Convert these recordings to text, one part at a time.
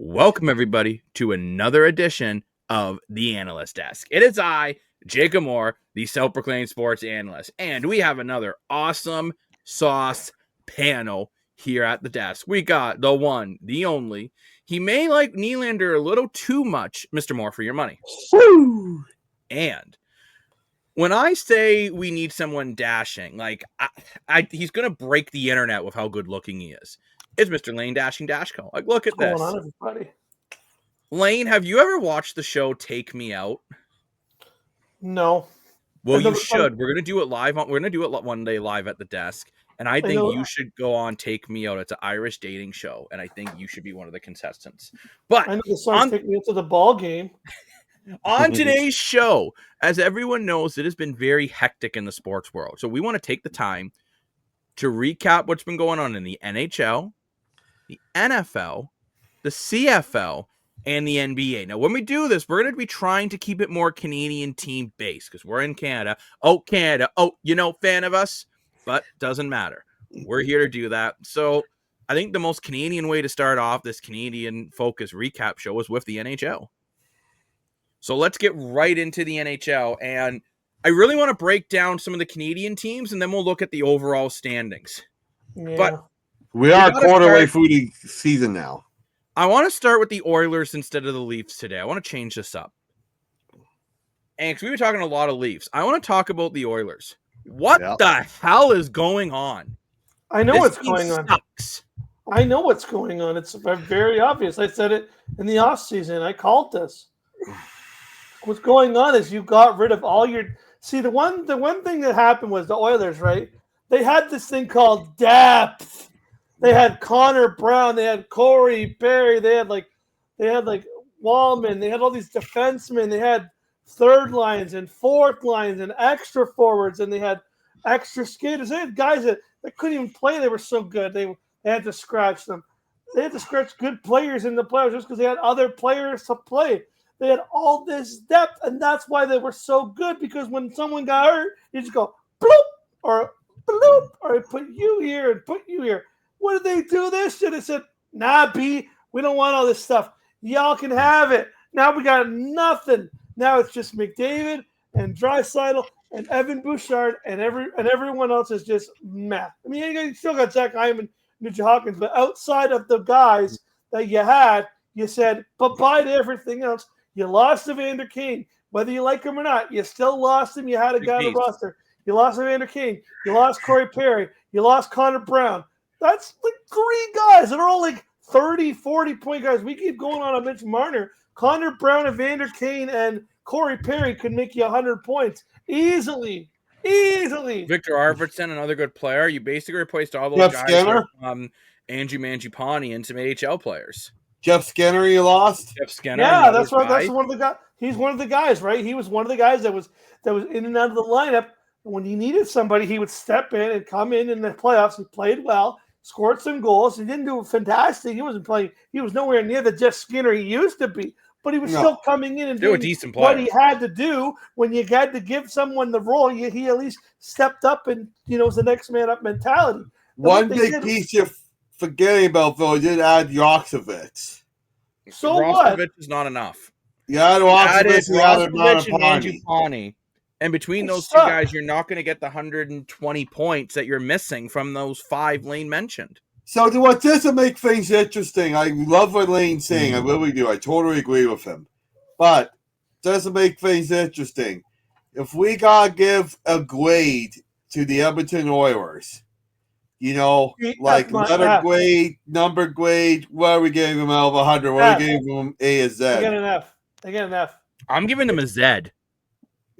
Welcome, everybody, to another edition of the Analyst Desk. It is I, Jacob Moore, the self-proclaimed sports analyst, and we have another awesome sauce panel here at the desk. We got the one, the only. He may like Nylander a little too much, Mr. Moore, for your money. Woo! And when I say we need someone dashing, like he's going to break the internet with how good looking he is. It's Mr. Lane Dashing Dashco. Like, look at this. What's going on, everybody? Lane, have you ever watched the show Take Me Out? No. Well, you should. We're gonna do it live. We're gonna do it one day live at the desk, and I think you should go on Take Me Out. It's an Irish dating show, and I think you should be one of the contestants. But I know the song Take Me Out to the ball game. On today's show, as everyone knows, it has been very hectic in the sports world. So we want to take the time to recap what's been going on in the NHL, the NFL, the CFL, and the NBA. Now, when we do this, we're going to be trying to keep it more Canadian team based because we're in Canada. Oh, Canada. Oh, fan of us, but doesn't matter. We're here to do that. So I think the most Canadian way to start off this Canadian focus recap show is with the NHL. So let's get right into the NHL. And I really want to break down some of the Canadian teams, and then we'll look at the overall standings. Yeah. But we are quarter-way through the season now. I want to start with the Oilers instead of the Leafs today. I want to change this up. And because we were talking a lot of Leafs, I want to talk about the Oilers. What the hell is going on? I know what's going on. Sucks. I know what's going on. It's very obvious. I said it in the offseason. I called this. What's going on is you got rid of all your – see, the one thing that happened was the Oilers, right? They had this thing called depth. They had Connor Brown, they had Corey Perry, they had Wallman, they had all these defensemen, they had third lines and fourth lines and extra forwards, and they had extra skaters. They had guys that couldn't even play. They were so good. They had to scratch them. They had to scratch good players in the playoffs just because they had other players to play. They had all this depth, and that's why they were so good, because when someone got hurt, you just go bloop or bloop, or put you here and put you here. What did they do this? Should have said, nah, B, we don't want all this stuff. Y'all can have it. Now we got nothing. Now it's just McDavid and Draisaitl and Evan Bouchard, and everyone else is just meh. I mean, you still got Zach Hyman, Nugent Hopkins, but outside of the guys that you had, you said bye-bye to everything else. You lost Evander Kane. Whether you like him or not, you still lost him. You had a guy on the roster. You lost Evander Kane. You lost Corey Perry. You lost Connor Brown. That's like three guys that are all like 30, 40-point guys. We keep going on Mitch Marner. Connor Brown, Evander Kane, and Corey Perry could make you 100 points easily. Victor Arvidsson, another good player. You basically replaced all those guys Skinner? with Andrew Mangiapane and some AHL players. Jeff Skinner, you lost? Jeff Skinner. Yeah, that's right. That's one of the guys. He's one of the guys, right? He was one of the guys that was in and out of the lineup. When he needed somebody, he would step in and come in the playoffs. He played well. Scored some goals. He didn't do fantastic. He wasn't playing. He was nowhere near the Jeff Skinner he used to be. But he was still coming in and doing a decent player. What he had to do when you had to give someone the role. He at least stepped up and was the next man up mentality. One big piece you're forgetting about, though, he did add Joksovich. So what? Joksovich is not enough. Yeah, Joksovich and Mangiapane. And between those two guys, you're not going to get the 120 points that you're missing from those five Lane mentioned. So what doesn't make things interesting, I love what Lane's saying. I really do. I totally agree with him. But doesn't make things interesting. If we got to give a grade to the Edmonton Oilers, letter grade, number grade, what are we giving them out of 100? What are we giving them A or Z? They get an F. I'm giving them a Z.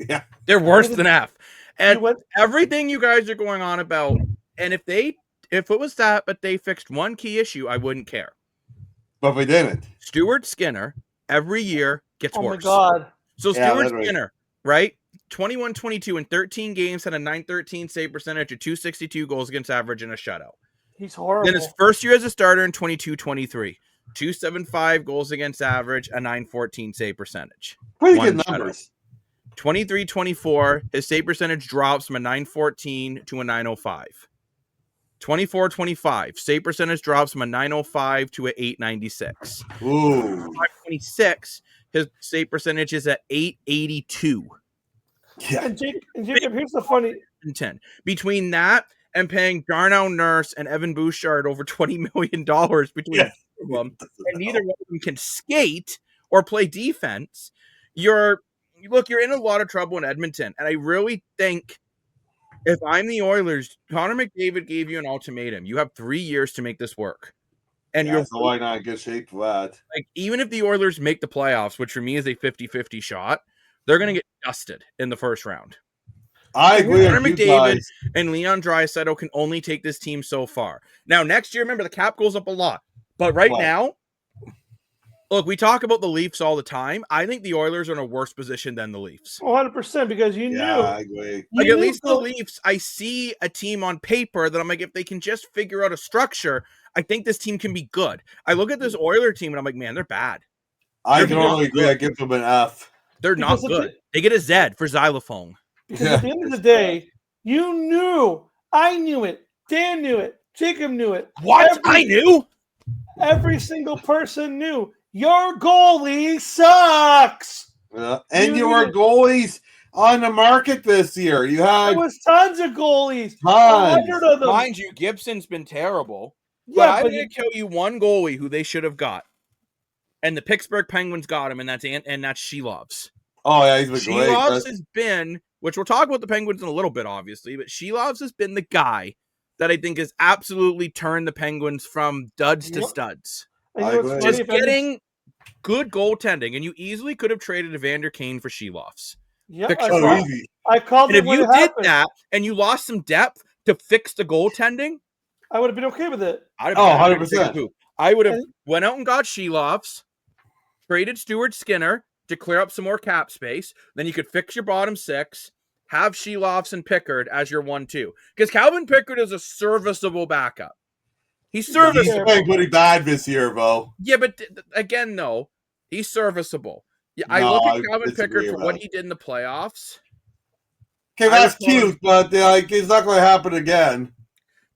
Yeah. They're worse than F. And everything you guys are going on about, and if it was that, but they fixed one key issue, I wouldn't care. But they didn't. Stuart Skinner every year gets worse. Oh, my God. So Stuart Skinner, right? 21-22 in 13 games, had a .913 save percentage, a .262 goals against average, and a shutout. He's horrible. Then his first year as a starter in 22-23, 275 goals against average, a .914 save percentage. Pretty good numbers. 23-24, his save percentage drops from a .914 to a .905. 24-25. Save percentage drops from a 905 to a 896. Ooh. 26, his save percentage is at 882. Yeah. And Jacob, here's the funny. 10. Between that and paying Darnell Nurse and Evan Bouchard over $20 million between the two of them, and neither one of them can skate or play defense, you're in a lot of trouble in Edmonton. And I really think if I'm the Oilers, Connor McDavid gave you an ultimatum. You have 3 years to make this work. And you're so why not get shape for that? like, even if the Oilers make the playoffs, which for me is a 50-50 shot, they're going to get dusted in the first round. I agree Connor with you McDavid guys. and Leon Draisaitl can only take this team so far. Now, next year, remember, the cap goes up a lot. But right now, look, we talk about the Leafs all the time. I think the Oilers are in a worse position than the Leafs. 100% because you knew. I agree. Like, at least the Leafs, I see a team on paper that I'm like, if they can just figure out a structure, I think this team can be good. I look at this Oiler team and I'm like, man, they're bad. I can only agree. I give them an F. They're not good. They get a Z for xylophone. Because at the end of the day, you knew. I knew it. Dan knew it. Jacob knew it. What? I knew? Every single person knew. Your goalie sucks. And your goalies on the market this year. You had there was tons of goalies. Tons. 100 of them. Mind you, Gibson's been terrible. Yeah, but I'm going to tell you one goalie who they should have got. And the Pittsburgh Penguins got him, and that's Shelovs. Oh, yeah, he's been great. Shelovs has been, which we'll talk about the Penguins in a little bit, obviously, but Shelovs has been the guy that I think has absolutely turned the Penguins from duds to studs. Just getting good goaltending, and you easily could have traded Evander Kane for Shelovs. Yeah, I called it. And if you did that and you lost some depth to fix the goaltending, I would have been okay with it. 100%. I would have went out and got Shelovs, traded Stuart Skinner to clear up some more cap space. Then you could fix your bottom six, have Shelovs and Pickard as your 1-2. Because Calvin Pickard is a serviceable backup. He's serviceable. He's playing pretty bad this year, Bo. Yeah, but again, though, he's serviceable. Yeah, I look at Calvin Pickard for what he did in the playoffs. Okay, that's cute, but it's not going to happen again.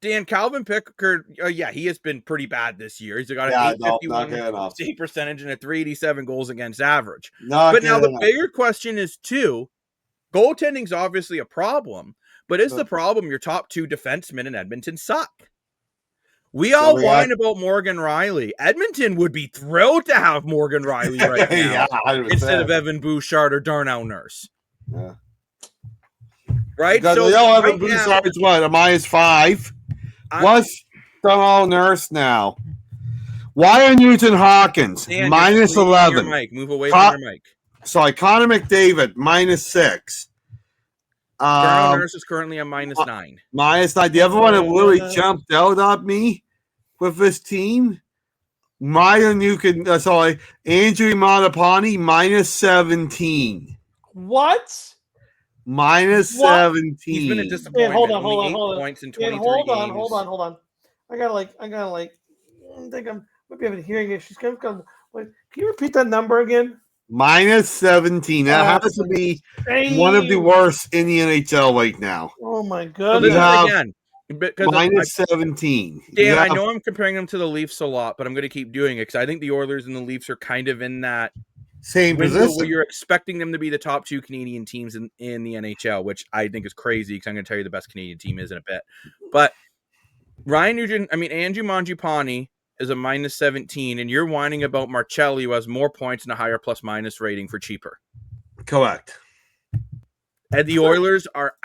Dan, Calvin Pickard, he has been pretty bad this year. He's got an 851 save percentage and a 387 goals against average. Now the bigger question is, too, goaltending's obviously a problem, but is the problem your top two defensemen in Edmonton suck? We all whine about Morgan Riley. Edmonton would be thrilled to have Morgan Riley right now instead of Evan Bouchard or Darnell Nurse. Yeah. Right? So Evan Bouchard's what, a -5? What's Darnell Nurse now? Wyatt Nugent-Hopkins, -11. Move away from your mic. Sorry, Connor McDavid, -6. Darnell Nurse is currently a -9. -9. The other one that really jumped out at me with this team, Andrew Manapani, -17. What? -17. He's been a disappointment. Hold on. Points in 23 hold games. on. I think I'm maybe having hearing issues. Can you repeat that number again? -17. That has to be one of the worst in the NHL right now. Oh my goodness! Again, -17. Dan, I know I'm comparing them to the Leafs a lot, but I'm going to keep doing it because I think the Oilers and the Leafs are kind of in that same position where you're expecting them to be the top two Canadian teams in the NHL, which I think is crazy because I'm going to tell you the best Canadian team is in a bit. But Andrew Mangiapane is a -17, and you're whining about Marcelli, who has more points and a higher plus-minus rating for cheaper. Correct. And the Oilers are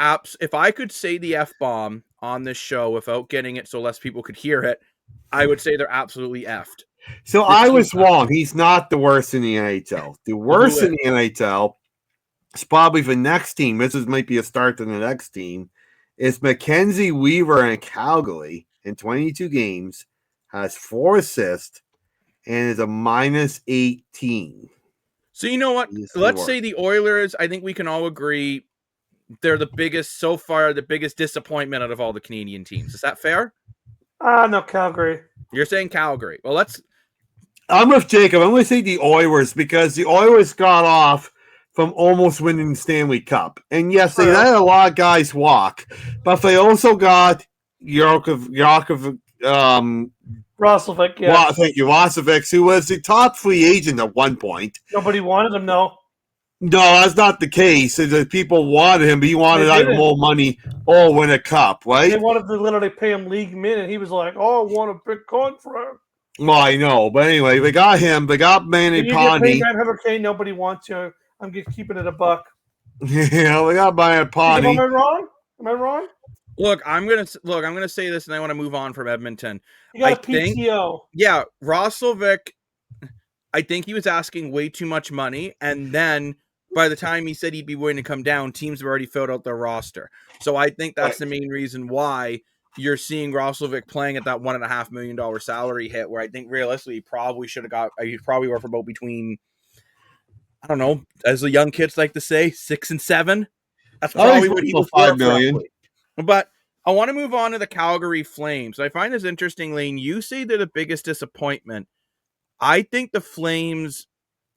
if I could say the F-bomb on this show without getting it so less people could hear it, I would say they're absolutely effed. So I was wrong. He's not the worst in the NHL. The worst in the NHL is probably the next team. This might be a start to the next team. Is Mackenzie Weevar in Calgary in 22 games, has 4 assists, and is a -18. So you know what? Let's say the Oilers, I think we can all agree they're the biggest disappointment out of all the Canadian teams. Is that fair? No, Calgary. You're saying Calgary. Well, I'm with Jacob. I'm going to say the Oilers because the Oilers got off from almost winning the Stanley Cup. And yes, they let a lot of guys walk, but they also got Yakov, Roslovic, yes. thank you, Vasovic, who was the top free agent at one point. Nobody wanted him, no. No, that's not the case. The people wanted him, but he wanted They like didn't. more money or win a cup, right? They wanted to literally pay him league min, and he was like, "Oh, I want a big contract." Well, I know, but anyway, they got him. They got Manny When you get paid Pondy. $900K, nobody wants you. I'm just keeping it a buck. They got Manny Am I Pondy. wrong? Am I wrong? Look, I'm gonna say this, and I want to move on from Edmonton. You got I a PTO. Yeah, Roslovic. I think he was asking way too much money, and then by the time he said he'd be willing to come down, teams have already filled out their roster. So I think that's the main reason why you're seeing Roslovic playing at that $1.5 million salary hit, where I think realistically he probably should have got. He's probably worth about between, I don't know, as the young kids like to say, 6 and 7. That's probably what he was $5 worth million. roughly. But I want to move on to the Calgary Flames. I find this interesting, Lane. You say they're the biggest disappointment. I think the Flames,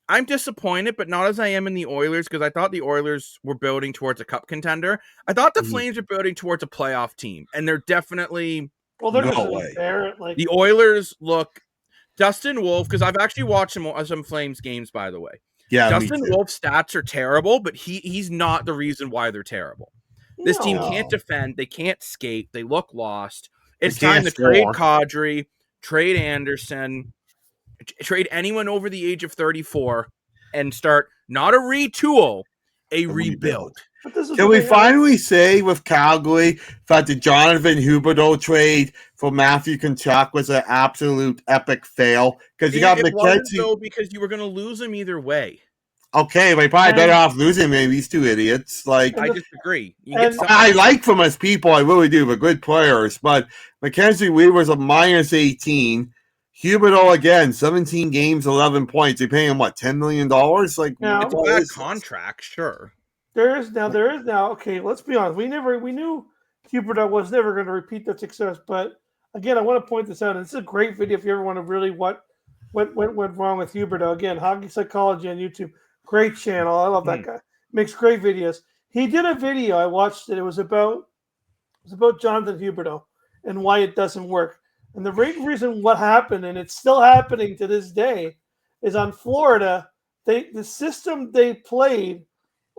I'm disappointed, but not as I am in the Oilers, because I thought the Oilers were building towards a cup contender. I thought the Flames are building towards a playoff team, and they're definitely... Well, they're No just way. there. Like The Oilers look... Dustin Wolf, because I've actually watched some Flames games, by the way. Yeah, Dustin Wolf's stats are terrible, but he's not the reason why they're terrible. This team can't defend. They can't skate. They look lost. It's time to trade Kadri, trade Anderson, trade anyone over the age of 34, and start not a retool, a rebuild. Can we finally say with Calgary that the Jonathan Huberdeau trade for Matthew Tkachuk was an absolute epic fail? Because you got McKenzie. Because you were going to lose him either way. Okay, we're probably better off losing maybe these two idiots. Like, I disagree. I like them as people, I really do. They're good players, but Mackenzie Weaver's a minus 18. Huberdeau again, 17 games, 11 points. They paying him what, $10 million? Like, it's a bad contract, sure. There is now. Okay, let's be honest. We knew Huberdeau was never going to repeat that success. But again, I want to point this out. And this is a great video if you ever want to really what went wrong with Huberdeau. Again, Hockey Psychology on YouTube. Great channel. I love that guy. Makes great videos. He did a video. I watched it. It was about Jonathan Huberdeau and why it doesn't work. And the reason what happened, and it's still happening to this day, is on Florida. The system they played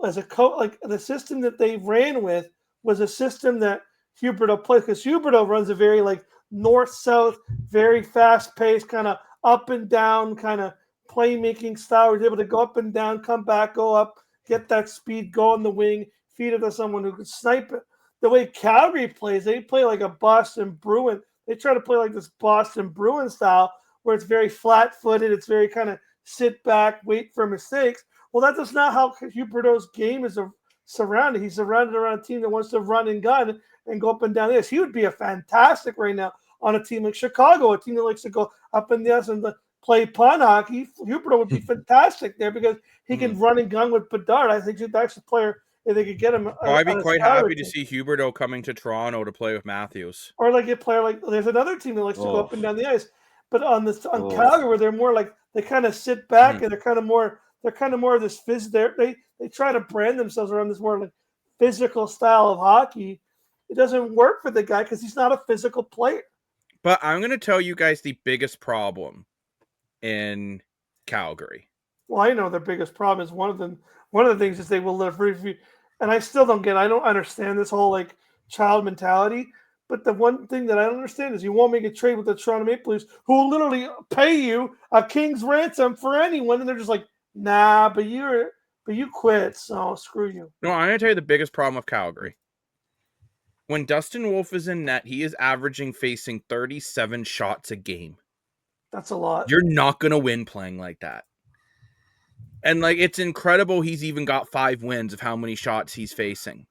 as a like the system that they ran with was a system that Huberdeau played, because Huberdeau runs a very like north-south, very fast-paced, kind of up and down kind of playmaking style. He's able to go up and down, come back, go up, get that speed, go on the wing, feed it to someone who could snipe it. The way Calgary plays, they play like a Boston Bruin. They try to play like this Boston Bruin style where it's very flat-footed. It's very kind of sit back, wait for mistakes. Well, that's not how Huberdeau's game is surrounded. He's surrounded around a team that wants to run and gun and go up and down this. He would be a fantastic right now on a team like Chicago, a team that likes to go up and down and play punt hockey. Huberdeau would be fantastic there because he can run and gun with Bedard. I think that's the player if they could get him. I'd be quite happy to see Huberdeau coming to Toronto to play with Matthews. Or like a player like there's another team that likes to go up and down the ice. But on Calgary, where they're more like they kind of sit back and they're kind of more of this they try to brand themselves around this more like physical style of hockey. It doesn't work for the guy because he's not a physical player. But I'm going to tell you guys the biggest problem in Calgary. Well, I know their biggest problem is one of the things is they will live free. And I still don't understand this whole like child mentality. But the one thing that I don't understand is you won't make a trade with the Toronto Maple Leafs, who will literally pay you a king's ransom for anyone, and they're just like, nah, but you quit, so screw you. No, I'm going to tell you the biggest problem of Calgary. When Dustin Wolf is in net, he is averaging facing 37 shots a game. That's a lot. You're not going to win playing like that. And like it's incredible he's even got 5 wins of how many shots he's facing.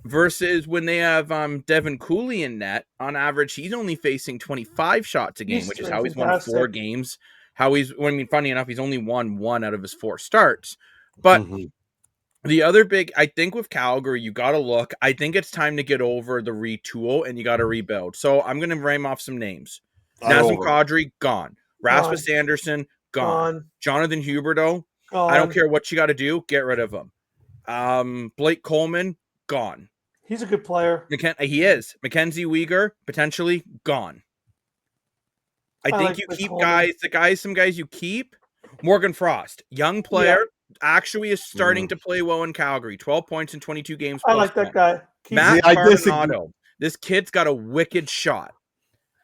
Versus when they have Devin Cooley in net, on average, he's only facing 25 shots a game, which is how he's won 4 games. Funny enough, he's only won 1 out of his 4 starts. But the other big, I think with Calgary, you got to look. I think it's time to get over the retool and you got to rebuild. So I'm going to name off some names. Nazem Kadri, gone. Rasmus Anderson, gone. Jonathan Huberdeau, gone. I don't care what you got to do. Get rid of him. Blake Coleman, gone. He's a good player. He is. Mackenzie Weegar, potentially gone. I think like you Chris keep Coleman. some guys you keep. Morgan Frost, young player, actually is starting to play well in Calgary. 12 points in 22 games. I like that guy. Matt I disagree. Carbonado. This kid's got a wicked shot.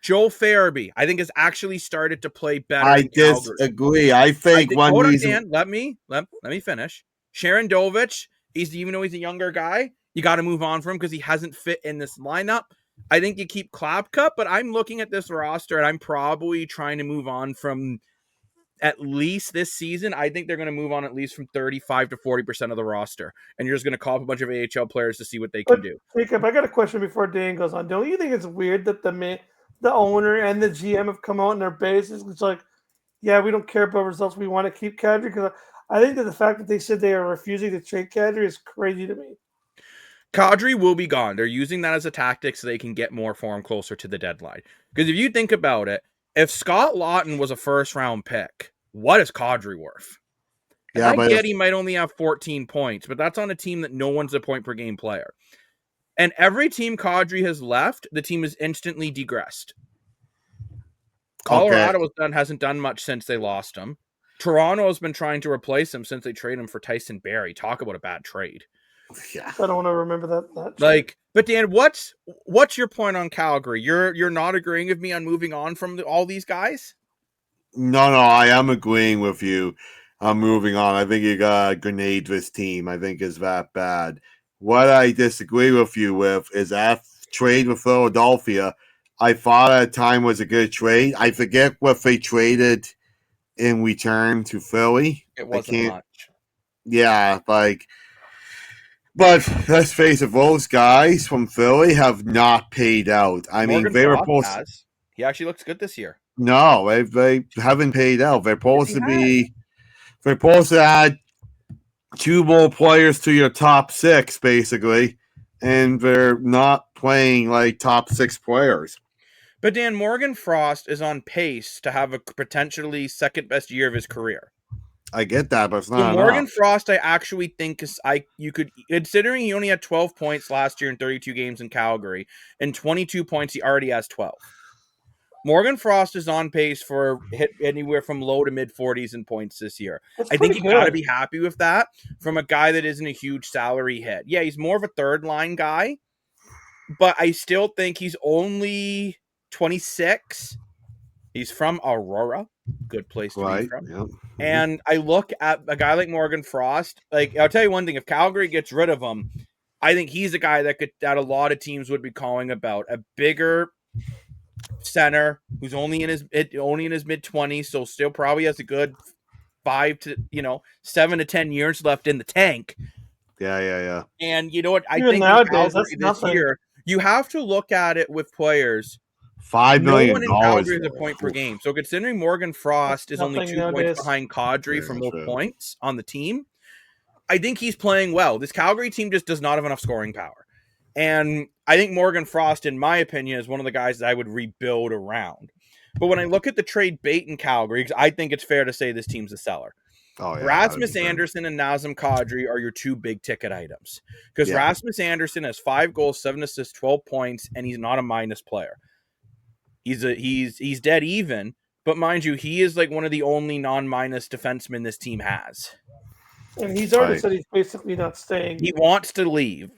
Joel Farabee, I think, has actually started to play better I in Calgary. disagree. I think one hold reason. on, Dan, let me finish. Sharon Dovich, even though he's a younger guy, you got to move on from him because he hasn't fit in this lineup. I think you keep Klapka, but I'm looking at this roster and I'm probably trying to move on from at least this season. I think they're going to move on at least from 35 to 40% of the roster. And you're just going to call up a bunch of AHL players to see what they can do. Jacob, I got a question before Dan goes on. Don't you think it's weird that the owner and the GM have come out in their bases? It's like, yeah, we don't care about results. We want to keep Kadri. Because I think that the fact that they said they are refusing to trade Kadri is crazy to me. Kadri will be gone. They're using that as a tactic so they can get more for him closer to the deadline. Because if you think about it, if Scott Lawton was a first-round pick, what is Kadri worth? Yeah, I get he might only have 14 points, but that's on a team that no one's a point-per-game player. And every team Kadri has left, the team is instantly degressed. Colorado hasn't done much since they lost him. Toronto has been trying to replace him since they traded him for Tyson Barrie. Talk about a bad trade. Yeah, I don't want to remember that like, but Dan, what's your point on Calgary? You're not agreeing with me on moving on from all these guys? No, I am agreeing with you. I'm moving on. I think you got a grenade this team. I think is that bad. What I disagree with you with is that trade with Philadelphia. I thought at the time was a good trade. I forget what they traded in return to Philly. It wasn't much. Yeah, but let's face it, those guys from Philly have not paid out. I mean, they were supposed. He actually looks good this year. No, they haven't paid out. They're supposed to be. They're supposed to add 2 more players to your top 6, basically, and they're not playing like top 6 players. But Dan, Morgan Frost is on pace to have a potentially second best year of his career. I get that, but it's not enough. Morgan Frost, I actually think you could, considering he only had 12 points last year in 32 games in Calgary, and 22 points, he already has 12. Morgan Frost is on pace for hit anywhere from low to mid 40s in points this year. I think you got to be happy with that from a guy that isn't a huge salary hit. Yeah, he's more of a third line guy, but I still think he's only 26. He's from Aurora. Good place to be from. Yep. And I look at a guy like Morgan Frost. Like, I'll tell you one thing. If Calgary gets rid of him, I think he's a guy that a lot of teams would be calling about. A bigger center who's only in his mid 20s, so still probably has a good 7 to 10 years left in the tank. Yeah. And you know what? I Even think nowadays, that's this year, you have to look at it with players. $5 million. No one in Calgary is a point per game. So considering Morgan Frost is only 2 points behind Kadri for most points on the team, I think he's playing well. This Calgary team just does not have enough scoring power. And I think Morgan Frost, in my opinion, is one of the guys that I would rebuild around. But when I look at the trade bait in Calgary, I think it's fair to say this team's a seller. Oh, yeah, Rasmus Anderson and Nazem Kadri are your 2 big ticket items. Because Rasmus Anderson has 5 goals, 7 assists, 12 points, and he's not a minus player. He's dead even, but mind you, he is like one of the only non-minus defensemen this team has. And he's already said he's basically not staying. He wants to leave.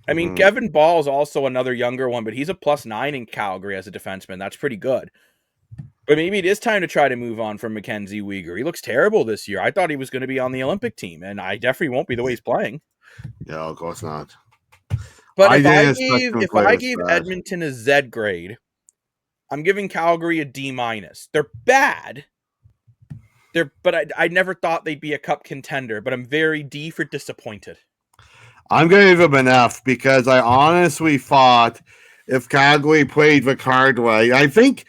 I mean, Kevin Ball is also another younger one, but he's a +9 in Calgary as a defenseman. That's pretty good. But maybe it is time to try to move on from Mackenzie Weegar. He looks terrible this year. I thought he was going to be on the Olympic team, and I definitely won't be the way he's playing. Yeah, of course not. But if I gave Edmonton a Z grade, I'm giving Calgary a D-. They're bad. But I never thought they'd be a cup contender, but I'm very D for disappointed. I'm going to give them an F because I honestly thought if Calgary played the card way, I think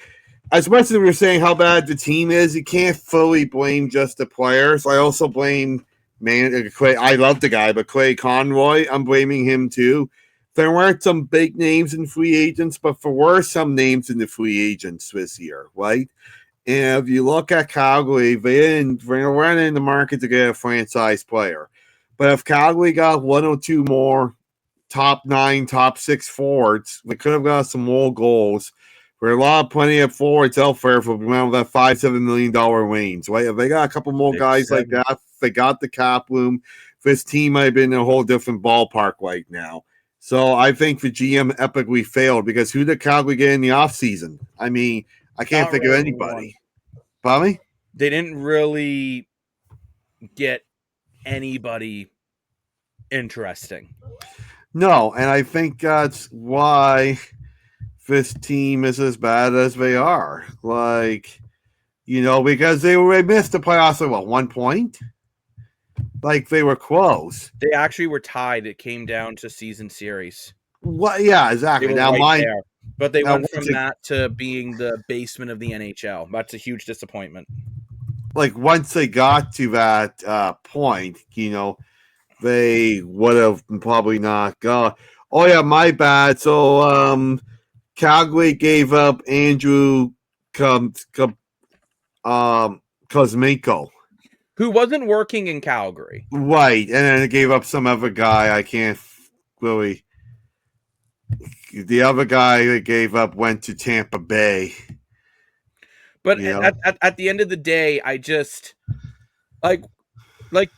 as much as we're saying how bad the team is, you can't fully blame just the players. I also blame Clay. I love the guy, but Clay Conroy, I'm blaming him too. There weren't some big names in free agents, but there were some names in the free agents this year, right? And if you look at Calgary, they weren't in the market to get a franchise player. But if Calgary got 1 or 2 more top 9, top 6 forwards. We could have got some more goals. There are plenty of forwards out there for around that $5-7 million range. Right? If they got a couple more guys like that, they got the cap room. This team might have been in a whole different ballpark right now. So I think the GM epically failed because who did Calgary get in the offseason? I mean, I can't think of anybody. Pardon me? They didn't really get anybody interesting. No, and I think that's why this team is as bad as they are. Like, because they missed the playoffs at 1 point? Like, they were close. They actually were tied. It came down to season series. Well, yeah, exactly. They were Now, right there. But they went from that to being the basement of the NHL. That's a huge disappointment. Like, once they got to that point, they would have probably not gone. Oh, yeah, my bad. So, Calgary gave up Andrew Kuzmenko, who wasn't working in Calgary. Right, and then it gave up some other guy. I can't really. The other guy that gave up went to Tampa Bay. But at the end of the day, I just like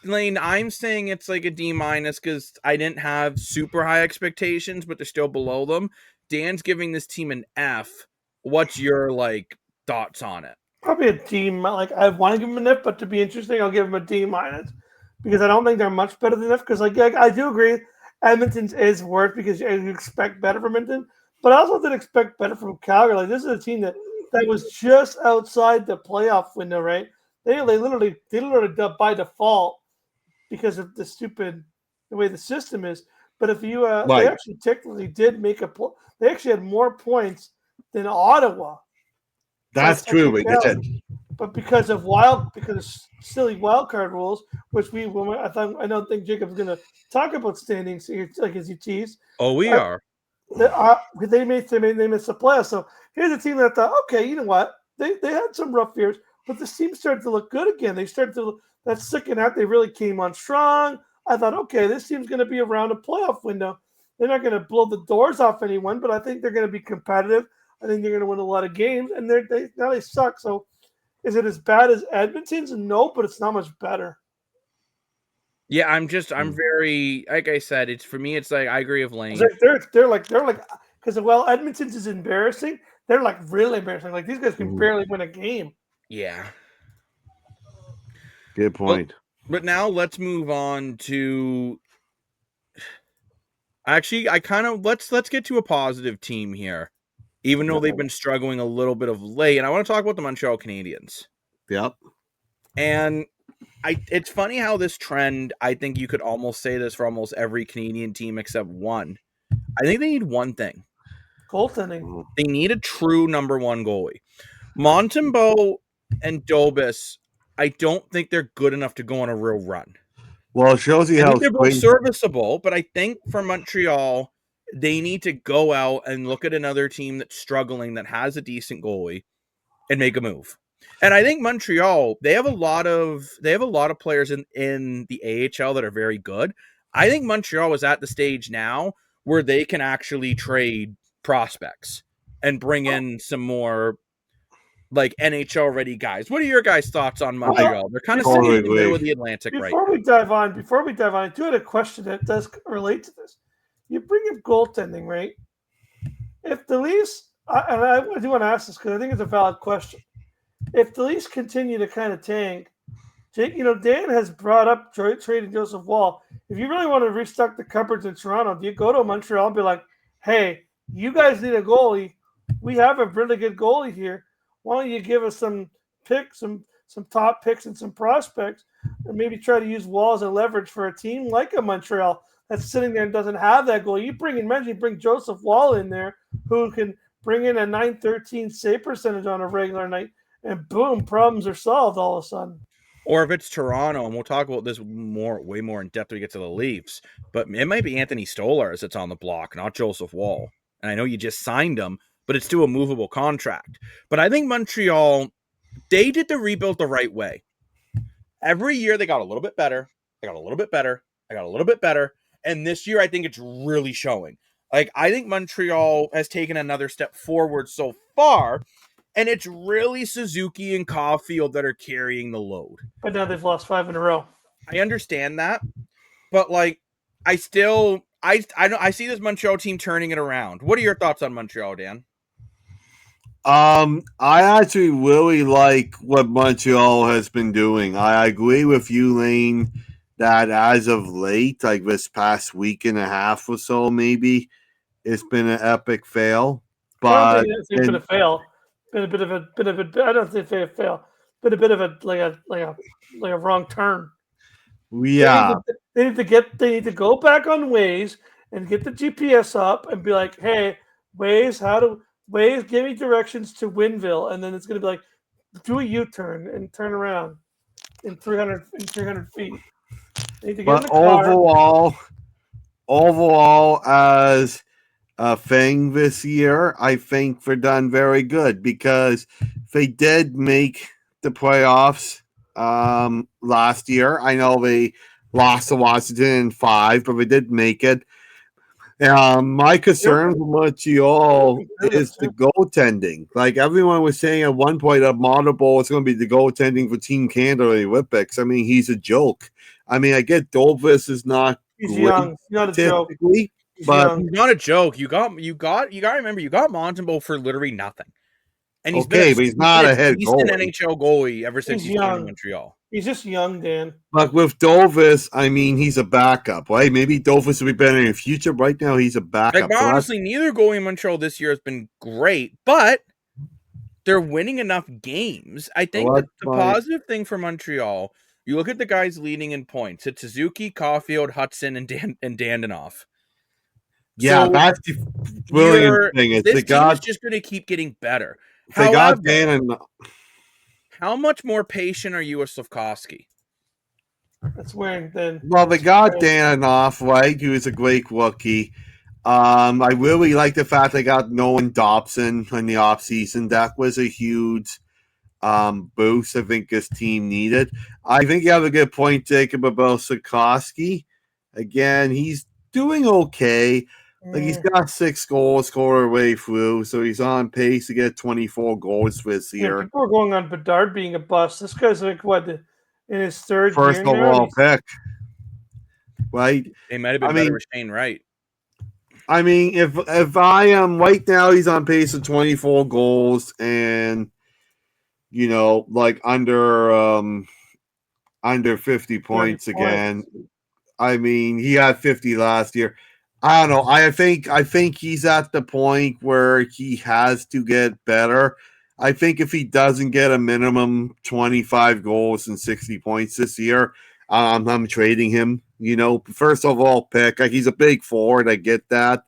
Lane. I'm saying it's like a D- because I didn't have super high expectations, but they're still below them. Dan's giving this team an F. What's your thoughts on it? Probably a D. I want to give them an F, but to be interesting, I'll give them a D- because I don't think they're much better than F. Because I do agree, Edmonton's is worse because you expect better from Edmonton, but I also didn't expect better from Calgary. This is a team that was just outside the playoff window, right? They literally by default because of the way the system is. But if you they actually technically did make they actually had more points than Ottawa. That's true, we did. But because of silly wild card rules, which I don't think Jacob's going to talk about standings here, as you tease. Oh, we are. They missed the playoffs. So here's a team that thought, okay, you know what? They had some rough years, but this team started to look good again. They started to that second half. They really came on strong. I thought, okay, this team's going to be around a playoff window. They're not going to blow the doors off anyone, but I think they're going to be competitive. I think they're going to win a lot of games, and now they suck. So, is it as bad as Edmonton's? No, but it's not much better. Yeah, I'm very, like I said, it's for me. It's like I agree with Lane. They're like because Edmonton's is embarrassing. They're really embarrassing. These guys can barely win a game. Yeah. Good point. But now let's move on to. Actually, let's get to a positive team here, even though they've been struggling a little bit of late. And I want to talk about the Montreal Canadiens. Yep. And it's funny how this trend, I think you could almost say this for almost every Canadian team except one. I think they need one thing. Goaltending. They need a true number one goalie. Montembeault and Dobis, I don't think they're good enough to go on a real run. Well, it shows you how they're both serviceable, but I think for Montreal, they need to go out and look at another team that's struggling, that has a decent goalie, and make a move. And I think Montreal, they have a lot of players in the AHL that are very good. I think Montreal is at the stage now where they can actually trade prospects and bring in some more NHL ready guys. What are your guys' thoughts on Montreal? They're kind of sitting in the middle of the Atlantic before we dive on, I do have a question that does relate to this. You bring up goaltending, right? If the Leafs, and I do want to ask this because I think it's a valid question. If the Leafs continue to kind of tank, Dan has brought up trading Joseph Woll. If you really want to restock the cupboards in Toronto, do you go to Montreal and be like, hey, you guys need a goalie. We have a really good goalie here. Why don't you give us some picks, some top picks and some prospects, and maybe try to use Woll as a leverage for a team like a Montreal that's sitting there and doesn't have that goal. You bring Joseph Woll in there, who can bring in a .913 save percentage on a regular night, and boom, problems are solved all of a sudden. Or if it's Toronto, and we'll talk about this way more in depth when we get to the Leafs, but it might be Anthony Stolarz that's on the block, not Joseph Woll. And I know you just signed him, but it's still a movable contract. But I think Montreal, they did the rebuild the right way. Every year they got a little bit better. They got a little bit better. They got a little bit better. And this year, I think it's really showing. Like, I think Montreal has taken another step forward so far, and it's really Suzuki and Caulfield that are carrying the load. But now they've lost 5 in a row. I understand that, but like, I see this Montreal team turning it around. What are your thoughts on Montreal, Dan? I actually really like what Montreal has been doing. I agree with you, Lane, that as of late, like this past week and a half or so, maybe it's been an epic fail. But I don't think it's been a fail. Been a bit of a. I don't think it's a fail. Been a bit of a wrong turn. yeah, They need to go back on Waze and get the GPS up and be like, hey, Waze, give me directions to Winville, and then it's gonna be like, do a U-turn and turn around in 300 feet. They need to get in the car. Overall, as a thing this year, I think they're done very good because they did make the playoffs last year. I know they lost to Washington in 5, but they did make it. My concern with Montreal is the goaltending. Like everyone was saying at one point, a model ball is going to be the goaltending for Team Canada or the Olympics. I mean, he's a joke. I mean, I get Dolphus is not. He's young. He's not a joke. But he's not a joke. You got to remember, you got Montembeault for literally nothing. And but he's not a head goalie. NHL goalie ever since he's came to Montreal. He's just young, Dan. But with Dolphus, I mean, he's a backup, right? Maybe Dolphus will be better in the future. Right now, he's a backup. Like, honestly, neither goalie in Montreal this year has been great, but they're winning enough games. I think the positive thing for Montreal, you look at the guys leading in points. It's Suzuki, Caulfield, Hudson, and Dandinoff. Yeah, so that's the brilliant thing. This team is just going to keep getting better. However, how much more patient are you with Slafkovsky? That's weird. Then they got Daninoff, right? He was a great rookie. I really like the fact they got Nolan Dobson in the offseason. That was a huge boost I think this team needed. I think you have a good point, Jacob, about Slafkovsky. Again, he's doing okay. Like he's got 6 goals scored away through, so he's on pace to get 24 goals this year. People are going on Bedard being a bust. This guy's like in his third first year overall pick, right? They might have been better with Shane Wright. I mean, if I am right now, he's on pace of 24 goals and like under 50 points again. I mean, he had 50 last year. I don't know. I think he's at the point where he has to get better. I think if he doesn't get a minimum 25 goals and 60 points this year, I'm trading him. First of all, pick. He's a big forward. I get that.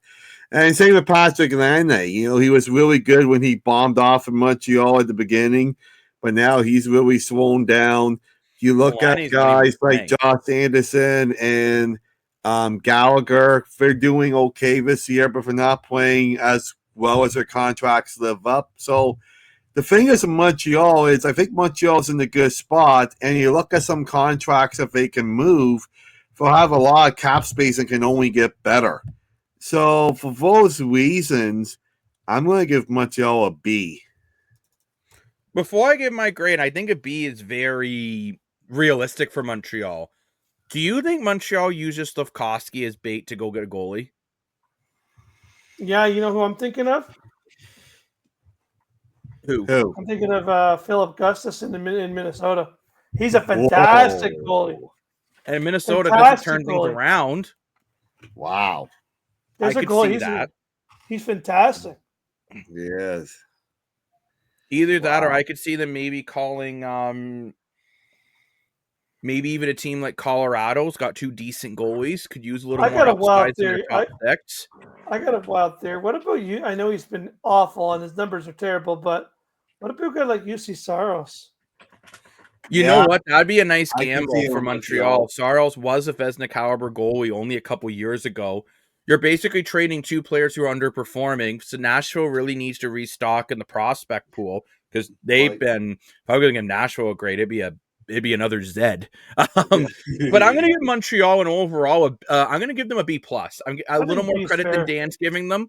And same with Patrick Laine. He was really good when he bombed off in Montreal at the beginning, but now he's really slowing down. You look at guys like Josh Anderson and Gallagher, they're doing okay this year, but they're not playing as well as their contracts live up. So the thing is in Montreal is I think Montreal's in a good spot, and you look at some contracts that they can move, they'll have a lot of cap space and can only get better. So for those reasons, I'm going to give Montreal a B. Before I give my grade, I think a B is very realistic for Montreal. Do you think Montreal uses Slafkovsky as bait to go get a goalie? Yeah, you know who I'm thinking of? Who? I'm thinking of Philip Gustafson in Minnesota. He's a fantastic goalie. And Minnesota doesn't turn things around. Wow. There's a goalie. He's fantastic. Yes. Either that or I could see them maybe calling maybe even a team like Colorado's got 2 decent goalies, could use a little more upside in their top six. I got a wild theory. What about you? I know he's been awful and his numbers are terrible, but what about a guy like UC Saros? You know what? That'd be a nice gamble for Montreal. Saros was a Vezina caliber goalie only a couple years ago. You're basically trading 2 players who are underperforming. So Nashville really needs to restock in the prospect pool because they've been, if I was going to give Nashville a grade, it'd be a maybe another Zed. But I'm going to give Montreal an overall. I'm going to give them a B plus. I'm a little more credit than Dan's giving them,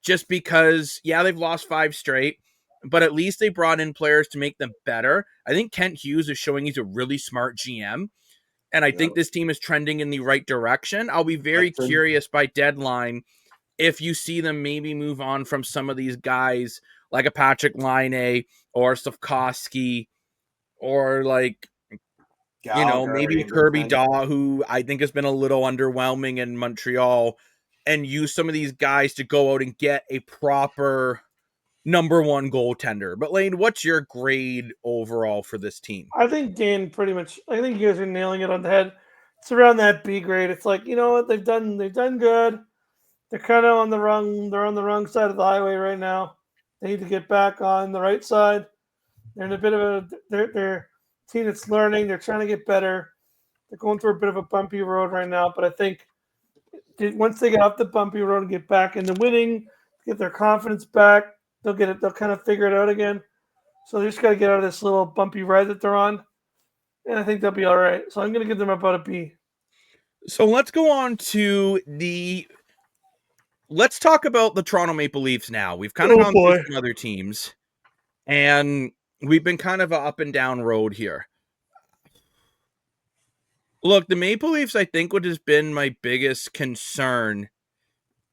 just because they've lost 5 straight, but at least they brought in players to make them better. I think Kent Hughes is showing he's a really smart GM, and I think this team is trending in the right direction. I'll be very curious by deadline if you see them maybe move on from some of these guys like a Patrick Laine or Slavkovsky, or like, maybe Kirby Daw, who I think has been a little underwhelming in Montreal, and use some of these guys to go out and get a proper number 1 goaltender. But Lane, what's your grade overall for this team? I think Dan I think you guys are nailing it on the head. It's around that B grade. It's like, you know what, they've done good. They're kind of on the wrong side of the highway right now. They need to get back on the right side. They're in a bit of they're team that's learning. They're trying to get better. They're going through a bit of a bumpy road right now, but I think once they get off the bumpy road and get back into winning, get their confidence back, they'll get it. They'll kind of figure it out again. So they just got to get out of this little bumpy ride that they're on, and I think they'll be all right. So I'm going to give them about a B. So let's go on to let's talk about the Toronto Maple Leafs now. We've kind of gone through some other teams, and we've been kind of an up and down road here. Look, the Maple Leafs, I think what has been my biggest concern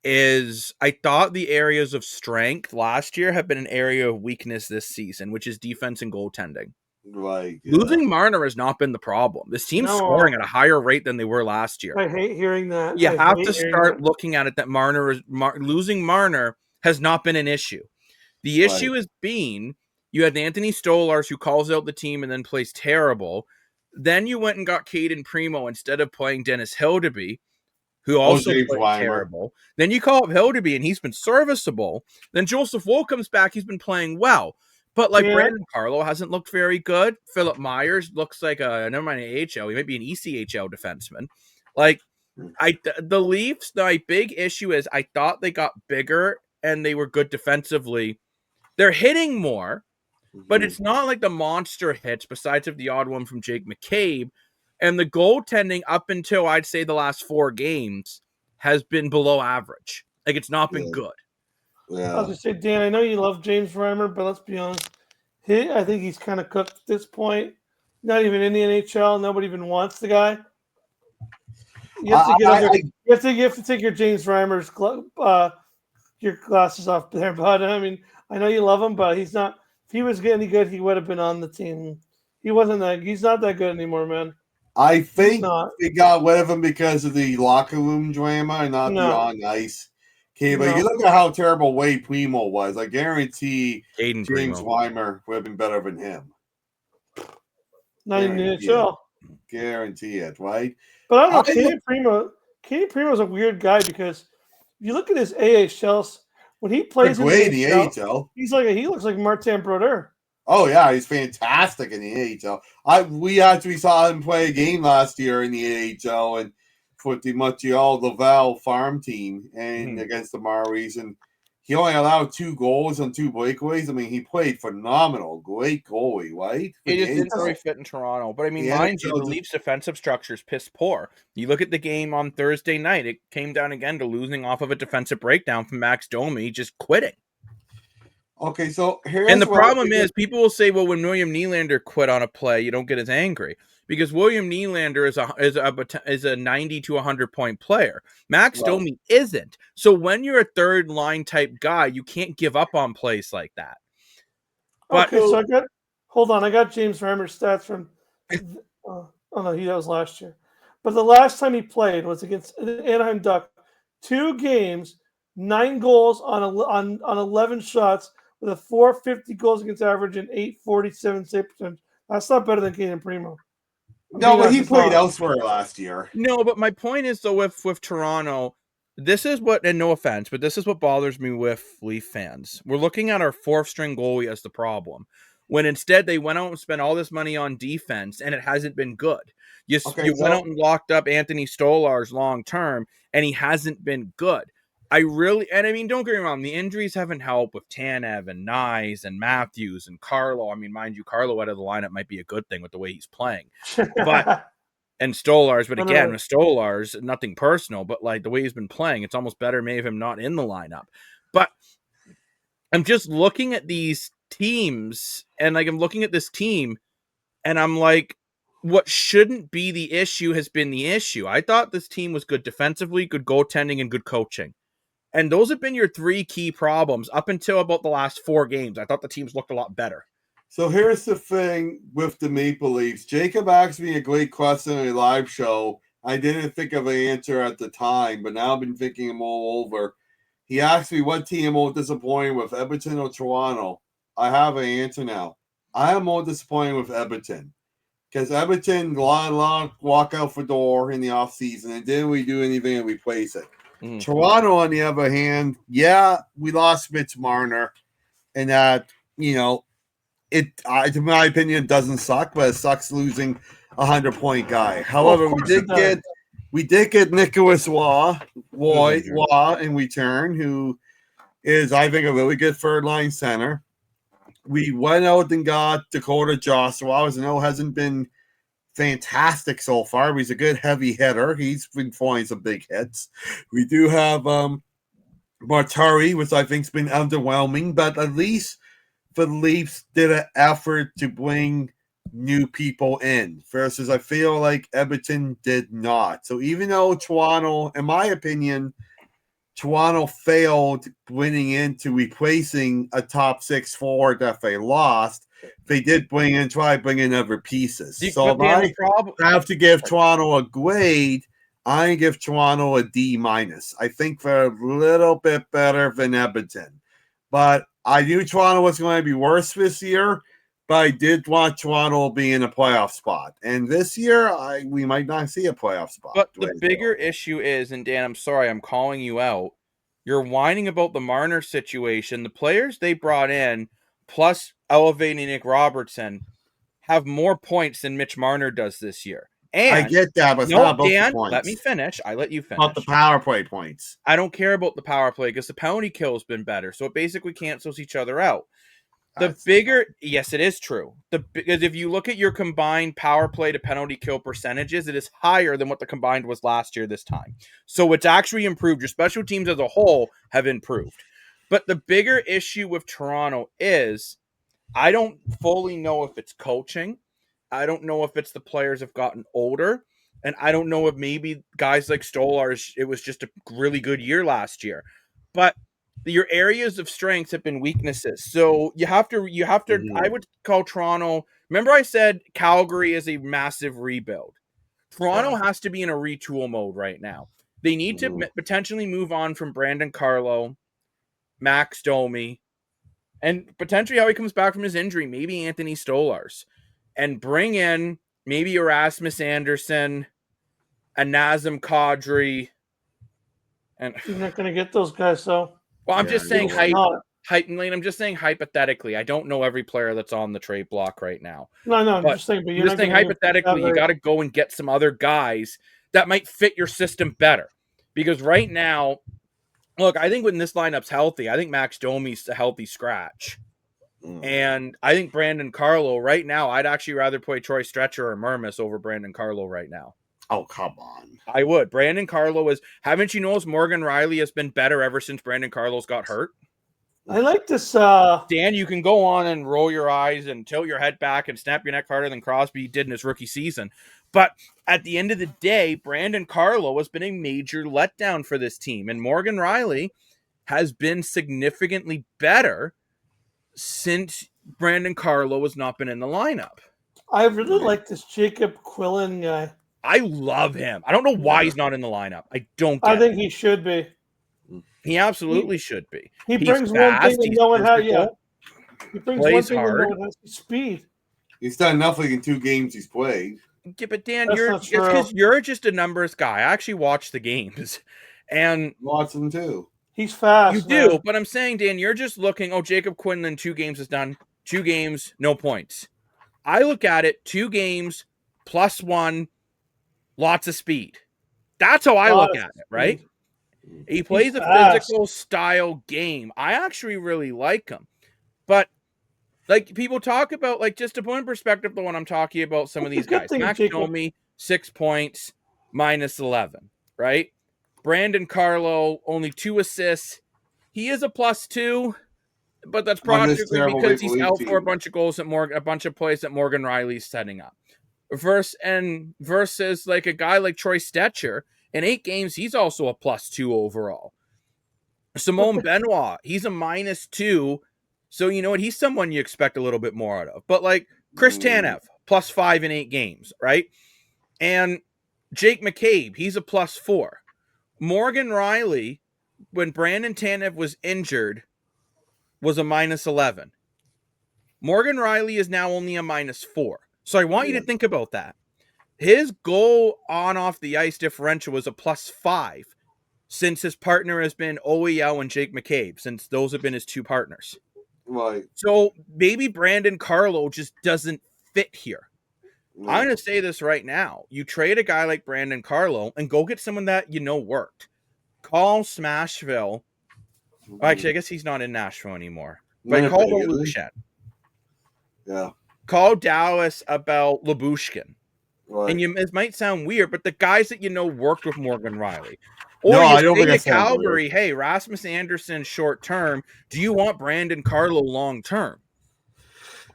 is I thought the areas of strength last year have been an area of weakness this season, which is defense and goaltending. Right. Losing Marner has not been the problem. This team's scoring at a higher rate than they were last year. I hate hearing that. You have to start looking at it that losing Marner has not been an issue. The issue has been you had Anthony Stolarz, who calls out the team and then plays terrible. Then you went and got Caden Primo instead of playing Dennis Hildeby, who also played terrible. Then you call up Hildeby, and he's been serviceable. Then Joseph Woll comes back. He's been playing well. But Brandon Carlo hasn't looked very good. Philip Myers looks like never mind an AHL. He might be an ECHL defenseman. The Leafs, my big issue is I thought they got bigger and they were good defensively. They're hitting more, but it's not like the monster hits besides of the odd one from Jake McCabe. And the goaltending up until I'd say the last 4 games has been below average. It's not been good. Yeah. I was just say, Dan, I know you love James Reimer, but let's be honest. I think he's kind of cooked at this point. Not even in the NHL. Nobody even wants the guy. You have to take your James Reimer's your glasses off there, bud. I mean, I know you love him, but he's not. If he was any good, he would have been on the team. He's not that good anymore, man. I think they got rid of him because of the locker room drama and not the on ice. Okay, but you look at how terrible Wade Primo was. I guarantee James Reimer would have been better than him. Not in the NHL. Guarantee it, right? But I don't know. Caden Primo is a weird guy because if you look at his AHL, when he plays in the AHL, he looks like Martin Brodeur. Oh yeah, he's fantastic in the AHL. We actually saw him play a game last year in the AHL and for the Montreal Laval farm team and against the Maoris, and he only allowed 2 goals on 2 breakaways. I mean, he played phenomenal. Great goalie, right? He just didn't very fit in Toronto. But I mean, mind you, the Leafs' defensive structure is piss poor. You look at the game on Thursday night, it came down again to losing off of a defensive breakdown from Max Domi just quitting. Okay, so the problem is people will say, well, when William Nylander quit on a play, you don't get as angry. Because William Nylander is a 90 to 100 point player. Max Domi isn't. So when you're a third line type guy, you can't give up on plays like that. But, okay, so I got James Reimer's stats from. That was last year. But the last time he played was against Anaheim Duck. 2 games, 9 goals on 11 shots with a 450 goals against average and 847 save percentage. That's not better than Caden Primo. No, but he played elsewhere last year. No, but my point is, though, with Toronto, this is what, and no offense, but this is what bothers me with Leaf fans. We're looking at our 4th-string goalie as the problem, when instead they went out and spent all this money on defense, and it hasn't been good. You went out and locked up Anthony Stolarz long-term, and he hasn't been good. I mean, don't get me wrong, the injuries haven't helped with Tanev and Nyes and Matthews and Carlo. I mean, mind you, Carlo out of the lineup might be a good thing with the way he's playing. But and Stolars, but again, with Stolars, nothing personal, but like the way he's been playing, it's almost better maybe him not in the lineup. But I'm just looking at these teams, and like I'm looking at this team, and I'm like, what shouldn't be the issue has been the issue. I thought this team was good defensively, good goaltending, and good coaching. And those have been your three key problems up until about the last 4 games. I thought the teams looked a lot better. So here's the thing with the Maple Leafs. Jacob asked me a great question in a live show. I didn't think of an answer at the time, but now I've been thinking them all over. He asked me what team I'm more disappointed with, Edmonton or Toronto. I have an answer now. I am more disappointed with Edmonton. Because Edmonton, long walk out the door in the offseason and didn't really do anything to replace it. Mm-hmm. Toronto, on the other hand, yeah, we lost Mitch Marner, and that, in my opinion, doesn't suck, but it sucks losing a 100-point guy. However, we did get Nicholas Waugh in return, who is, I think, a really good third-line center. We went out and got Dakota Joshua, who I know hasn't been fantastic so far. He's a good heavy hitter. He's been flying some big hits. We do have Martari, which I think's been underwhelming, but at least the Leafs did an effort to bring new people in, versus I feel like Edmonton did not. So even though Toronto, in my opinion, Toronto failed winning into replacing a top 6 forward that they lost, they did try to bring in other pieces. So if I have to give Toronto a grade, I give Toronto a D-. I think they're a little bit better than Edmonton. But I knew Toronto was going to be worse this year, but I did want Toronto to be in a playoff spot. And this year, we might not see a playoff spot. But the bigger issue is, and Dan, I'm sorry, I'm calling you out. You're whining about the Marner situation. The players they brought in, plus elevating Nick Robertson, have more points than Mitch Marner does this year. And I get that, but it's not about Dan, the points. Let me finish. I let you finish. About the power play points. I don't care about the power play because the penalty kill has been better. So it basically cancels each other out. Yes, it is true. Because if you look at your combined power play to penalty kill percentages, it is higher than what the combined was last year this time. So it's actually improved. Your special teams as a whole have improved. But the bigger issue with Toronto is I don't fully know if it's coaching. I don't know if it's the players have gotten older. And I don't know if maybe guys like Stolars, it was just a really good year last year. But your areas of strengths have been weaknesses. So you have to, I would call Toronto. Remember I said Calgary is a massive rebuild. Toronto has to be in a retool mode right now. They need to potentially move on from Brandon Carlo, Max Domi, and potentially how he comes back from his injury, maybe Anthony Stolars, and bring in maybe Erasmus Anderson, a Nazem Kadri. And you're not going to get those guys, though. Well, I'm just saying Lane, I'm just saying hypothetically. I don't know every player that's on the trade block right now. No, I'm just saying. But you're just saying hypothetically, you got to go and get some other guys that might fit your system better. Because right now, look, I think when this lineup's healthy, I think Max Domi's a healthy scratch. And I think Brandon Carlo right now, I'd actually rather play Troy Stretcher or Murmis over Brandon Carlo right now. Oh, come on. I would. Brandon Carlo haven't you noticed Morgan Riley has been better ever since Brandon Carlo's got hurt? I like this. Dan, you can go on and roll your eyes and tilt your head back and snap your neck harder than Crosby did in his rookie season. But at the end of the day, Brandon Carlo has been a major letdown for this team. And Morgan Riley has been significantly better since Brandon Carlo has not been in the lineup. I really like this Jacob Quillen guy. I love him. I don't know why he's not in the lineup. I think he should be. He absolutely should be. He brings one thing that no one has. Yeah, he brings one thing that no one has: speed. He's done nothing in 2 games he's played. Yeah, but Dan, it's because you're just a numbers guy. I actually watch the games, and watch them too. He's fast. You do, but I'm saying, Dan, you're just looking. Oh, Jacob Quinlan, 2 games is done. 2 games, no points. I look at it: 2 games plus 1. Lots of speed. That's how I look at it, right? He plays a physical style game. I actually really like him. But like people talk about, like, just to put in perspective the one I'm talking about, some of these guys. Max Domi, 6 points, -11, right? Brandon Carlo, only 2 assists. He is a +2, but that's practically because he's out for a bunch of goals a bunch of plays that Morgan Riley's setting up. Versus like a guy like Troy Stetcher, in 8 games, he's also a +2 overall. Simone Benoit, he's a -2. So you know what? He's someone you expect a little bit more out of. But like Chris Tanev, +5 in 8 games, right? And Jake McCabe, he's a +4. Morgan Riley, when Brandon Tanev was injured, was a -11. Morgan Riley is now only a -4. So I want you to think about that. His goal on off the ice differential was a +5 since his partner has been OEL and Jake McCabe, since those have been his 2 partners. Right. So maybe Brandon Carlo just doesn't fit here. No. I'm going to say this right now. You trade a guy like Brandon Carlo and go get someone that you know worked. Call Smashville. Actually, I guess he's not in Nashville anymore. But call Lucian. Yeah. Call Dallas about Labushkin. Right. And it might sound weird, but the guys that you know worked with Morgan Riley. Or no, I don't say think to Calgary, hey, Rasmus Anderson short term. Do you want Brandon Carlo long term?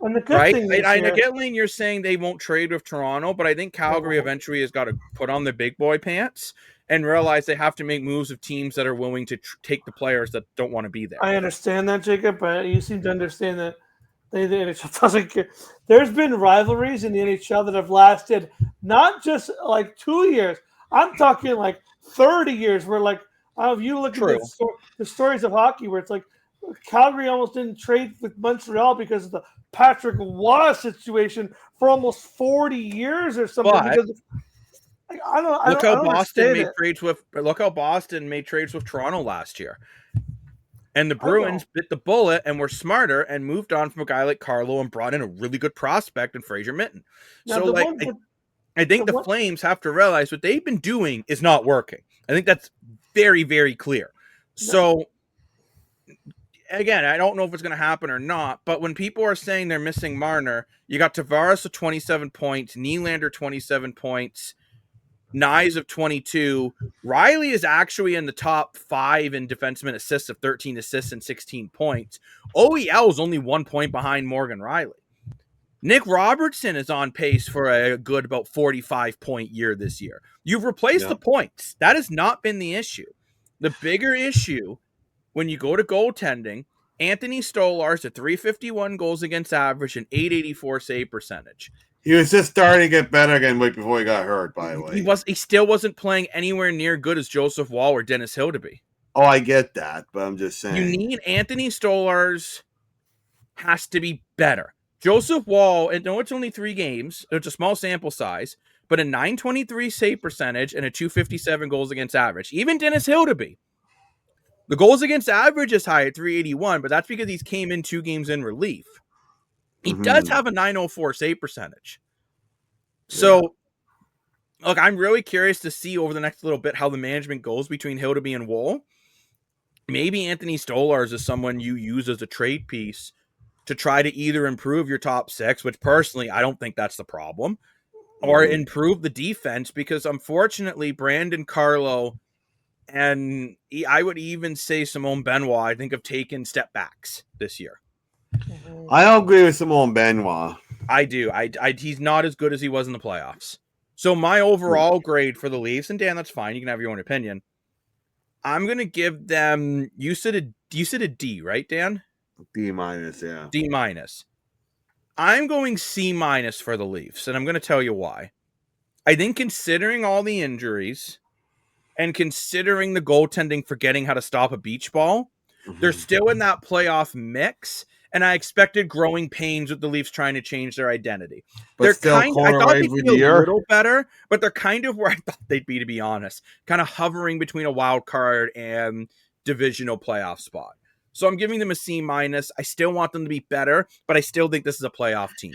And the good thing is, I get, Lane, you're saying they won't trade with Toronto, but I think Calgary eventually has got to put on the big boy pants and realize they have to make moves of teams that are willing to take the players that don't want to be there. I understand that, Jacob, but you seem to understand that the NHL doesn't care. There's been rivalries in the NHL that have lasted not just like 2 years. I'm talking like 30 years where, like, if you look at the stories of hockey where it's like Calgary almost didn't trade with Montreal because of the Patrick Waugh situation for almost 40 years or something. Look how Boston made trades with Toronto last year. And the Bruins bit the bullet and were smarter and moved on from a guy like Carlo and brought in a really good prospect in Fraser Minton. So, I think the Flames have to realize what they've been doing is not working. I think that's very, very clear. So, again, I don't know if it's going to happen or not, but when people are saying they're missing Marner, you got Tavares with 27 points, Nylander 27 points, Nyes of 22. Riley is actually in the top 5 in defenseman assists of 13 assists and 16 points. OEL is only 1 point behind Morgan Riley. Nick Robertson is on pace for a good about 45-point year this year. You've replaced the points. That has not been the issue. The bigger issue, when you go to goaltending, Anthony Stolarz at .351 goals against average and .884 save percentage. He was just starting to get better again right before he got hurt, by the way. He still wasn't playing anywhere near good as Joseph Wall or Dennis Hildeby. Oh, I get that, but I'm just saying. You need Anthony Stolarz has to be better. Joseph Wall, and no, it's only 3 games. It's a small sample size, but a .923 save percentage and a .257 goals against average. Even Dennis Hildeby. The goals against average is high at .381, but that's because he came in 2 games in relief. He does have a .904 save percentage. So, look, I'm really curious to see over the next little bit how the management goes between Hildeby and Wall. Maybe Anthony Stolarz is someone you use as a trade piece to try to either improve your top 6, which personally I don't think that's the problem, or improve the defense, because unfortunately Brandon Carlo and I would even say Simone Benoit, I think, have taken step backs this year. I don't agree with Simone Benoit. I do. He's not as good as he was in the playoffs. So my overall grade for the Leafs, and Dan, that's fine. You can have your own opinion. I'm going to give them, you said a D, right, Dan? D-, yeah. D-. I'm going C- for the Leafs, and I'm going to tell you why. I think considering all the injuries and considering the goaltending forgetting how to stop a beach ball, they're still in that playoff mix, and I expected growing pains with the Leafs trying to change their identity. But they're still I thought they'd be a little better, but they're kind of where I thought they'd be, to be honest. Kind of hovering between a wild card and divisional playoff spot. So I'm giving them a C-. I still want them to be better, but I still think this is a playoff team.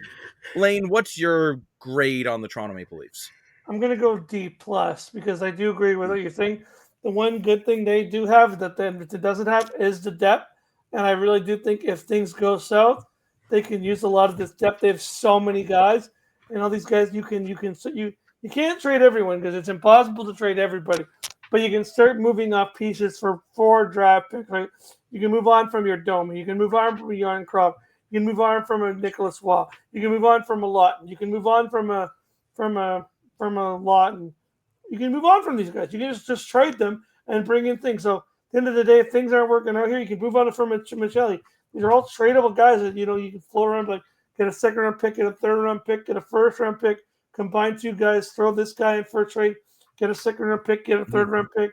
Lane, what's your grade on the Toronto Maple Leafs? I'm going to go D+ because I do agree with what you're saying. the one good thing they do have that it doesn't have is the depth. And I really do think if things go south, they can use a lot of this depth. They have so many guys, and all these guys you can't trade everyone because it's impossible to trade everybody. But you can start moving off pieces for 4 draft picks. Right? You can move on from your Domi. You can move on from Jan Krop. You can move on from a Nicholas Waugh. You can move on from a Lawton. You can move on from a Lawton. You can move on from these guys. You can just trade them and bring in things. So at the end of the day, if things aren't working out here, you can move on from Michelli. These are all tradable guys that you can float around, like get a 2nd round pick, get a 3rd round pick, get a 1st round pick, combine 2 guys, throw this guy in for a trade, get a 2nd round pick, get a 3rd round pick.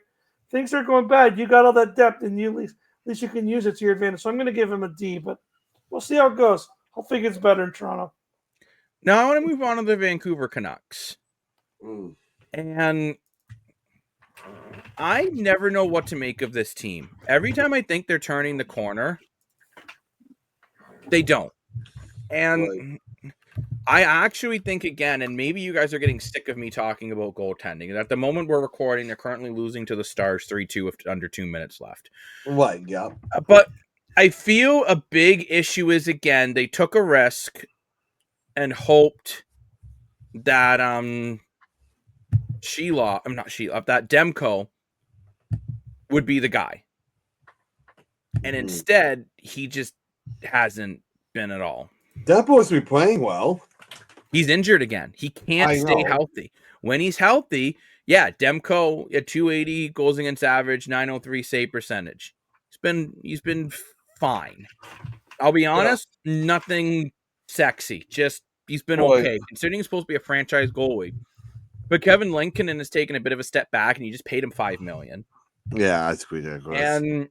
Things are going bad. You got all that depth, and at least you can use it to your advantage. So I'm going to give him a D, but we'll see how it goes. Hopefully, it gets better in Toronto. Now I want to move on to the Vancouver Canucks. And I never know what to make of this team. Every time I think they're turning the corner, they don't. And I actually think, again, and maybe you guys are getting sick of me talking about goaltending. At the moment we're recording, they're currently losing to the Stars 3-2 with under 2 minutes left. Right, yeah. But I feel a big issue is, again, they took a risk and hoped that that Demko would be the guy. And instead, he just hasn't been at all. Demko's been playing well. He's injured again. He can't stay healthy. When he's healthy, Demko at 280 goals against average, 903 save percentage. He's been fine. I'll be honest, nothing sexy. Just he's been okay, considering he's supposed to be a franchise goalie. But Kevin Lincoln has taken a bit of a step back, and you just paid him $5 million. Yeah, that's ridiculous. And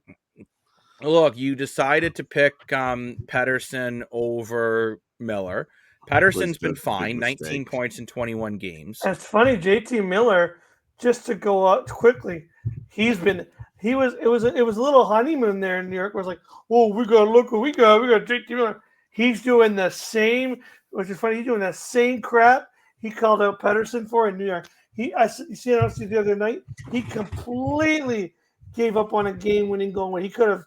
look, you decided to pick Pettersson over Miller. Pettersson's been fine, 19 points in 21 games. It's funny, JT Miller, just to go out quickly, it was a little honeymoon there in New York. It was like, oh, we got JT Miller. He's doing the same, which is funny, he's doing the same crap he called out Pettersson for in New York. You see it the other night? He completely gave up on a game-winning goal when he could have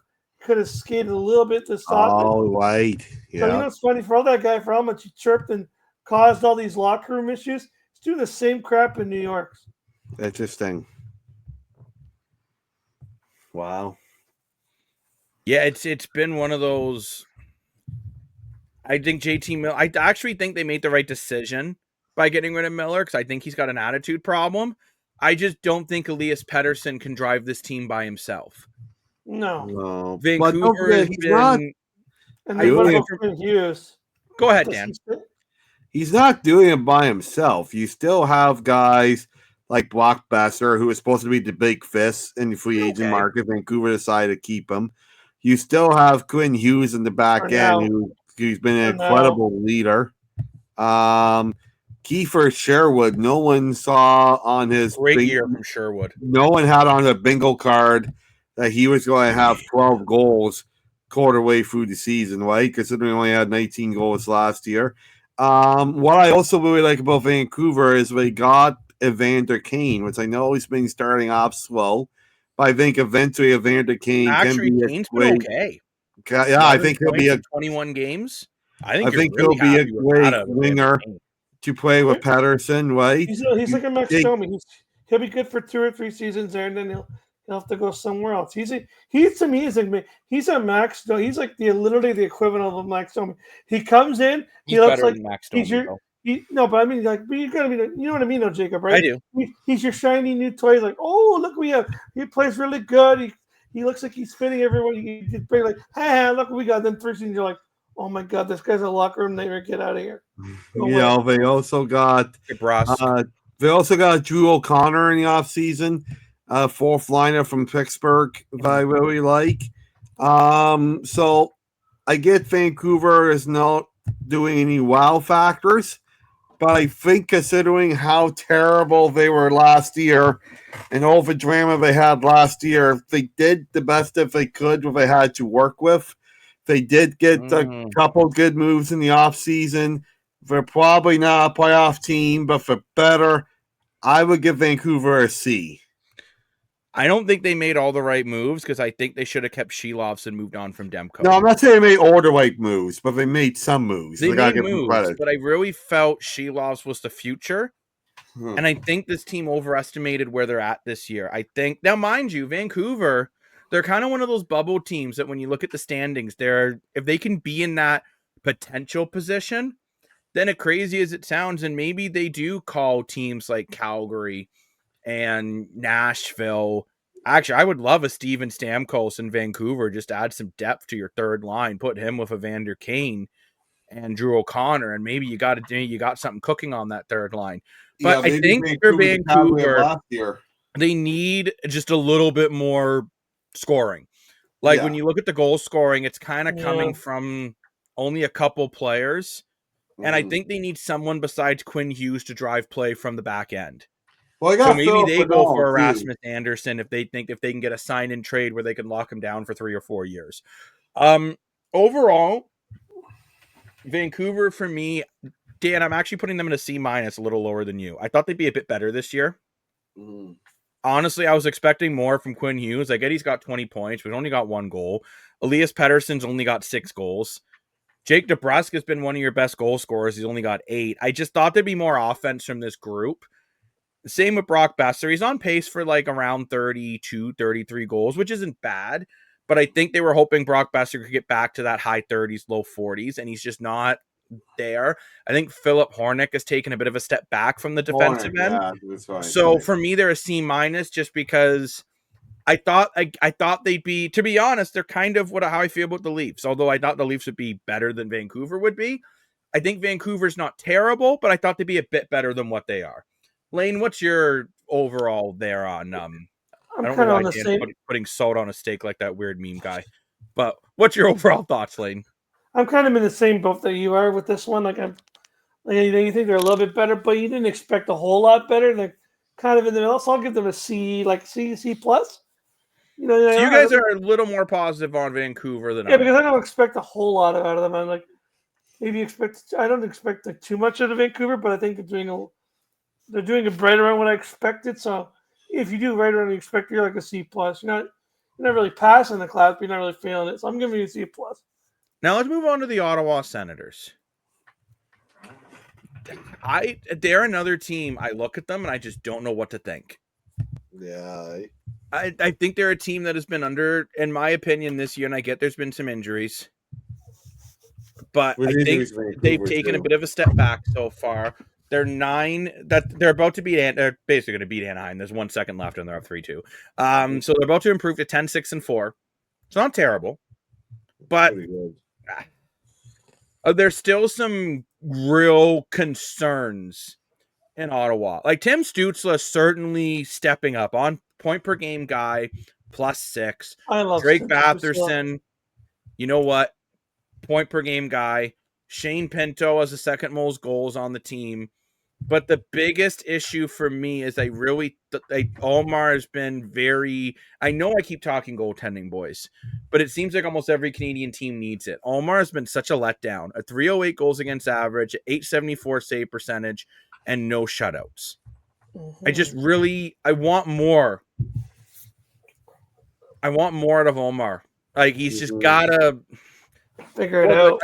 skated a little bit to stop it. Oh, right. Yeah. So it's funny for all that guy, for how much he chirped and caused all these locker room issues. He's doing the same crap in New York. Interesting. Wow. Yeah, it's been one of those. I think JT Miller. I actually think they made the right decision by getting rid of Miller because I think he's got an attitude problem. I just don't think Elias Pettersson can drive this team by himself. No. Vancouver has been. And then what about Hughes? Go ahead, Dan. He's not doing it by himself. You still have guys like Brock Besser, who is supposed to be the big fist in the free agent market. Vancouver decided to keep him. You still have Quinn Hughes in the back end, who's been an incredible leader. Kiefer Sherwood, no one saw on his great year from Sherwood. No one had on a bingo card that he was going to have 12 goals quarter way through the season, right? Considering he only had 19 goals last year. What I also really like about Vancouver is they got Evander Kane, which I know he's been starting off slow, but I think eventually Evander Kane actually can be Kane's been okay. Yeah, I think he'll be 21 games. I think he'll be a great winger to play with Pettersson, right? He's like a Max Domi. He'll be good for 2 or 3 seasons there, and then he'll have to go somewhere else. He's amazing. He's a Max Domi. He's like literally the equivalent of Max Domi. He comes in. He looks like Max Domi. But I mean, like, you gotta be, you know what I mean, though, Jacob, right? I do. He's your shiny new toy. He's like, oh, look, he plays really good. He looks like he's spinning everyone. You bring like, hey, look what we got. Then 3 seasons, you're like, oh my God, this guy's a locker room nightmare. Get out of here. They also got Drew O'Connor in the offseason, 4th liner from Pittsburgh that I really like. So I get Vancouver is not doing any wow factors, but I think considering how terrible they were last year and all the drama they had last year, they did the best that they could what they had to work with. They did get a couple good moves in the offseason. They're probably not a playoff team, but for better, I would give Vancouver a C. I don't think they made all the right moves because I think they should have kept Shelovs and moved on from Demko. No, I'm not saying they made all the right moves, but they made some moves. They gotta made give them moves, credit. but I really felt Shelovs was the future. And I think this team overestimated where they're at this year. I think now, mind you, Vancouver, they're kind of one of those bubble teams that when you look at the standings, if they can be in that potential position, then as crazy as it sounds, and maybe they do call teams like Calgary and Nashville. Actually, I would love a Steven Stamkos in Vancouver. Just add some depth to your third line. Put him with Evander Kane and Drew O'Connor, and maybe you got something cooking on that third line. But I think for Vancouver, they need just a little bit more scoring. Like when you look at the goal scoring, it's kind of coming from only a couple players. And I think they need someone besides Quinn Hughes to drive play from the back end. Well, so maybe they go for Erasmus Anderson if they think if they can get a sign-in trade where they can lock him down for 3 or 4 years. Overall, Vancouver for me, Dan, I'm actually putting them in a C-, a little lower than you. I thought they'd be a bit better this year. Honestly, I was expecting more from Quinn Hughes. I get he's got 20 points, but he's only got 1 goal. Elias Pettersson's only got 6 goals. Jake DeBrusk has been one of your best goal scorers. He's only got 8. I just thought there'd be more offense from this group. Same with Brock Besser. He's on pace for like around 32, 33 goals, which isn't bad. But I think they were hoping Brock Besser could get back to that high 30s, low 40s, and he's just not there. I think Philip Hornick has taken a bit of a step back from the defensive end. Yeah, so for me, they're a C- just because I thought they'd be, to be honest, they're kind of how I feel about the Leafs. Although I thought the Leafs would be better than Vancouver would be. I think Vancouver's not terrible, but I thought they'd be a bit better than what they are. Lane, what's your overall there on? I don't know why Dan putting salt on a steak like that weird meme guy. But what's your overall thoughts, Lane? I'm kind of in the same boat that you are with this one. You think they're a little bit better, but you didn't expect a whole lot better. They're kind of in the middle, so I'll give them a C, like C plus. So you guys are a little more positive on Vancouver than because I don't expect a whole lot out of them. I'm like, I don't expect like too much out of Vancouver, but I think they're doing it right around what I expected. So if you do right around what you expect, you're like a C plus. You're not really passing the class, but you're not really feeling it. So I'm giving you a C plus. Now let's move on to the Ottawa Senators. They're another team. I look at them and I just don't know what to think. Yeah. I think they're a team that has been under, in my opinion, this year, and I get there's been some injuries. But I think they've taken a bit of a step back so far. They're 9. They're about to beat. They're basically going to beat Anaheim. There's 1 second left, and they're up 3-2. So they're about to improve to 10-6-4. It's not terrible, but there's still some real concerns in Ottawa. Like Tim Stützle certainly stepping up on point per game guy, +6. I love Drake Batherson. You know what? Point per game guy. Shane Pinto has the second most goals on the team. But the biggest issue for me is Omar has been very, I know I keep talking goaltending, boys, but it seems like almost every Canadian team needs it. Omar has been such a letdown. A 308 goals against average, 874 save percentage, and no shutouts. I want more. I want more out of Omar. Like, he's just got to figure it out.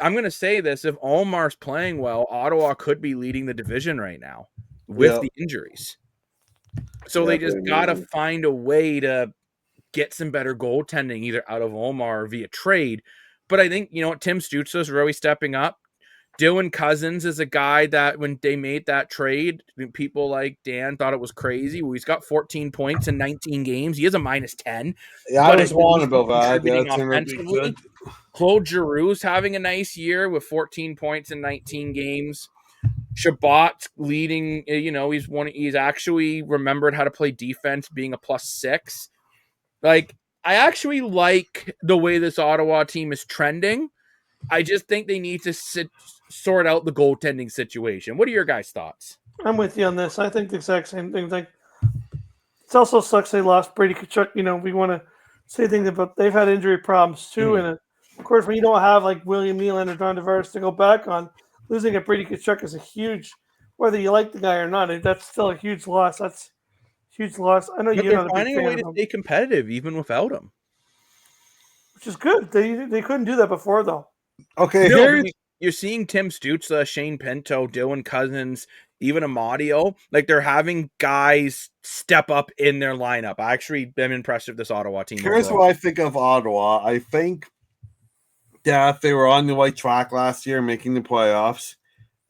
I'm going to say this. If Omar's playing well, Ottawa could be leading the division right now with the injuries. So they just got to find a way to get some better goaltending, either out of Omar or via trade. But I think, Tim Stützle is really stepping up. Dylan Cousins is a guy that when they made that trade, people like Dan thought it was crazy. Well, he's got 14 points in 19 games. He is a -10. Yeah, I was wondering about that. Claude Giroux's having a nice year with 14 points in 19 games. Shabbat's leading, he's actually remembered how to play defense, being a +6. Like, I actually like the way this Ottawa team is trending. I just think they need to sort out the goaltending situation. What are your guys' thoughts? I'm with you on this. I think the exact same thing. Like, it also sucks they lost Brady Tkachuk. We want to say things about they've had injury problems too. And of course, when you don't have like William Nylander and John Tavares to go back on, losing a Brady Tkachuk is a huge, whether you like the guy or not, that's still a huge loss. That's Huge loss. I know But you're they're not a big finding a fan way of to him, stay competitive even without him. which is good. They couldn't do that before, though. Okay, No, here's you're seeing Tim Stützle, Shane Pinto, Dylan Cousins, even Amadio. Like they're having guys step up in their lineup. I actually am impressed with this Ottawa team. here's Overall. what I think of Ottawa. I think that they were on the right track last year, making the playoffs.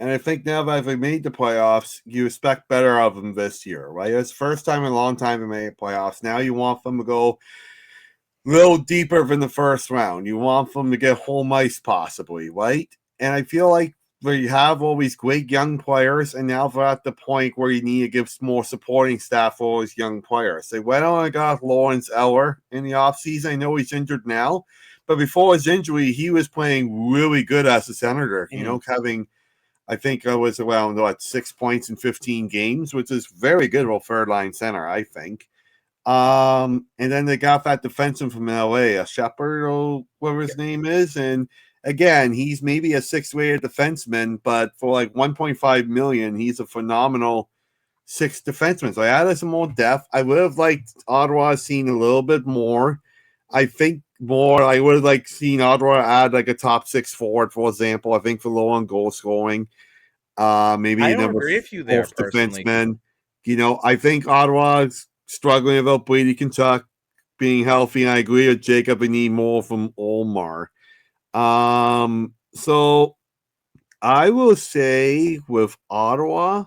And I think now that they made the playoffs, you expect better of them this year, right? It's the first time in a long time they made playoffs. Now you want them to go a little deeper than the first round. You want them to get home ice possibly, right? And I feel like where you have all these great young players, and now they're at the point where you need to give more supporting staff for all these young players. They went on and got Lawrence Eller in the offseason. I know he's injured now, but before his injury, he was playing really good as a senator, having – I think I was around 6 points in 15 games, which is very good for a third line center, I think. And then they got that defenseman from LA, a Shepard or whatever his name is. And again, he's maybe a sixth-rated defenseman, but for like $1.5 million, he's a phenomenal sixth defenseman. So I added some more depth. I would have liked Ottawa seen a little bit more. I think more. I would have like seen Ottawa add like a top six forward, for example. I think for low on goal scoring. Maybe I a don't number agree with you there, fourth personally. defenseman. I think Ottawa's struggling about Brady Tkachuk being healthy, and I agree with Jacob. We need more from Olmar. So I will say with Ottawa,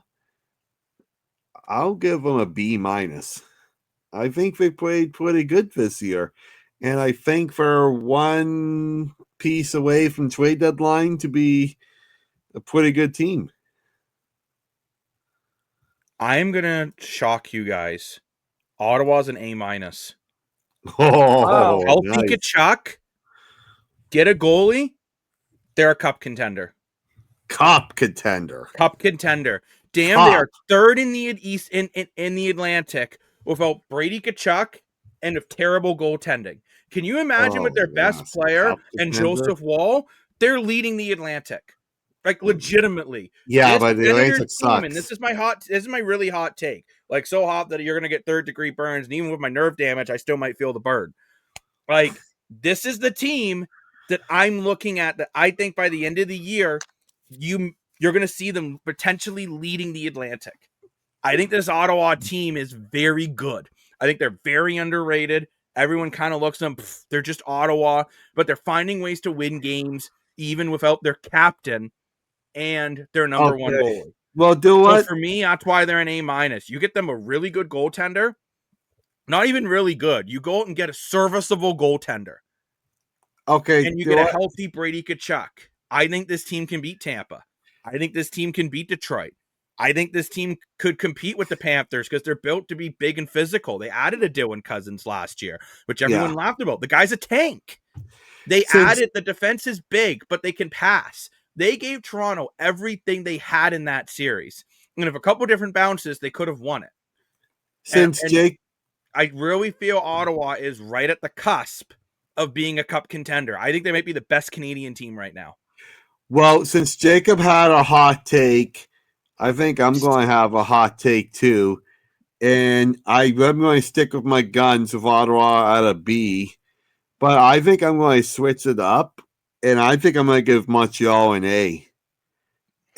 I'll give them a B minus. I think they played pretty good this year. And I think for one piece away from trade deadline to be a pretty good team. I'm gonna shock you guys. Ottawa's an A minus. Oh, Wow. Healthy nice. Tkachuk, get a goalie, they're a cup contender. Cup contender. Cup contender. Damn, Cup. they are third in the East in the Atlantic without Brady Tkachuk and of terrible goaltending. Can you imagine with their best player and Joseph Wall? They're leading the Atlantic. Like legitimately. Yeah, This but the Senators Atlantic team, and sucks. this is my really hot take. Like so hot that you're gonna get third-degree burns, and even with my nerve damage, I still might feel the burn. Like, this is the team that I'm looking at that I think by the end of the year, you're going to see them potentially leading the Atlantic. I think this Ottawa team is very good. I think they're very underrated. Everyone kind of looks at them, they're just Ottawa, but they're finding ways to win games even without their captain and their number one goalie. Well, do what? So for me, that's why they're an A minus. You get them a really good goaltender. Not even really good. You go out and get a serviceable goaltender. Okay. And you get a healthy Brady Tkachuk. I think this team can beat Tampa. I think this team can beat Detroit. I think this team could compete with the Panthers because they're built to be big and physical. They added a Dylan Cousins last year, which everyone laughed about. The guy's a tank. They added the defense is big, but they can pass. They gave Toronto everything they had in that series. And if a couple different bounces, they could have won it. I really feel Ottawa is right at the cusp of being a cup contender. I think they might be the best Canadian team right now. Well, since Jacob had a hot take, I think I'm going to have a hot take too. And I'm going to stick with my guns with Ottawa at a B. But I think I'm going to switch it up. And I think I'm going to give Montreal an A.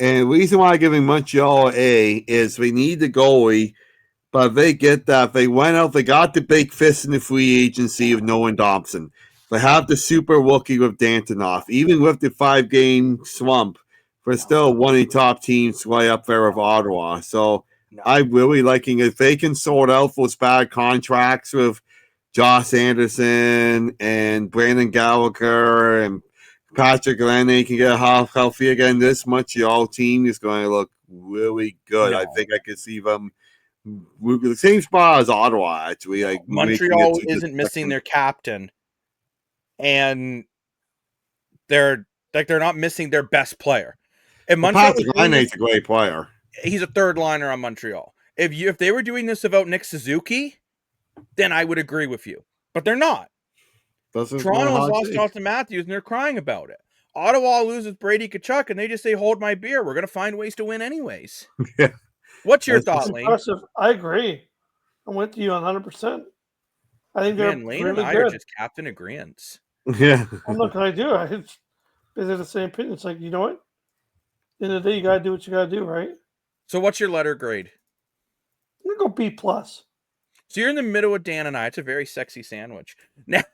And the reason why I'm giving Montreal an A is we need the goalie. But if they get that, they went out, they got the big fist in the free agency of Nolan Thompson. They have the super rookie with Dantonoff. Even with the 5-game slump, they're still one of the top teams right up there with Ottawa. So I'm really liking it. If they can sort out those bad contracts with Josh Anderson and Brandon Gallagher and Patrick Laine can get healthy again, this Montreal team is going to look really good. I think I could see them the same spot as Ottawa, actually. Like Montreal isn't missing their captain, and they're not missing their best player. If Montreal Patrick Laine's a great player. He's a third liner on Montreal. If they were doing this without Nick Suzuki, then I would agree with you. But they're not. Toronto has lost Austin Matthews, and they're crying about it. Ottawa loses Brady Tkachuk, and they just say, "Hold my beer. We're going to find ways to win anyways." Yeah. What's your thought, Lane? Impressive. I agree. I'm with you 100%. I think they're Man, Lane really and I are good. just captain agreeants. Yeah. I'm not going to do it. It's basically the same opinion. It's like, you know what? At the end of the day, you got to do what you got to do, right? So what's your letter grade? I'm going to go B+. So you're in the middle with Dan and I. It's a very sexy sandwich. Now,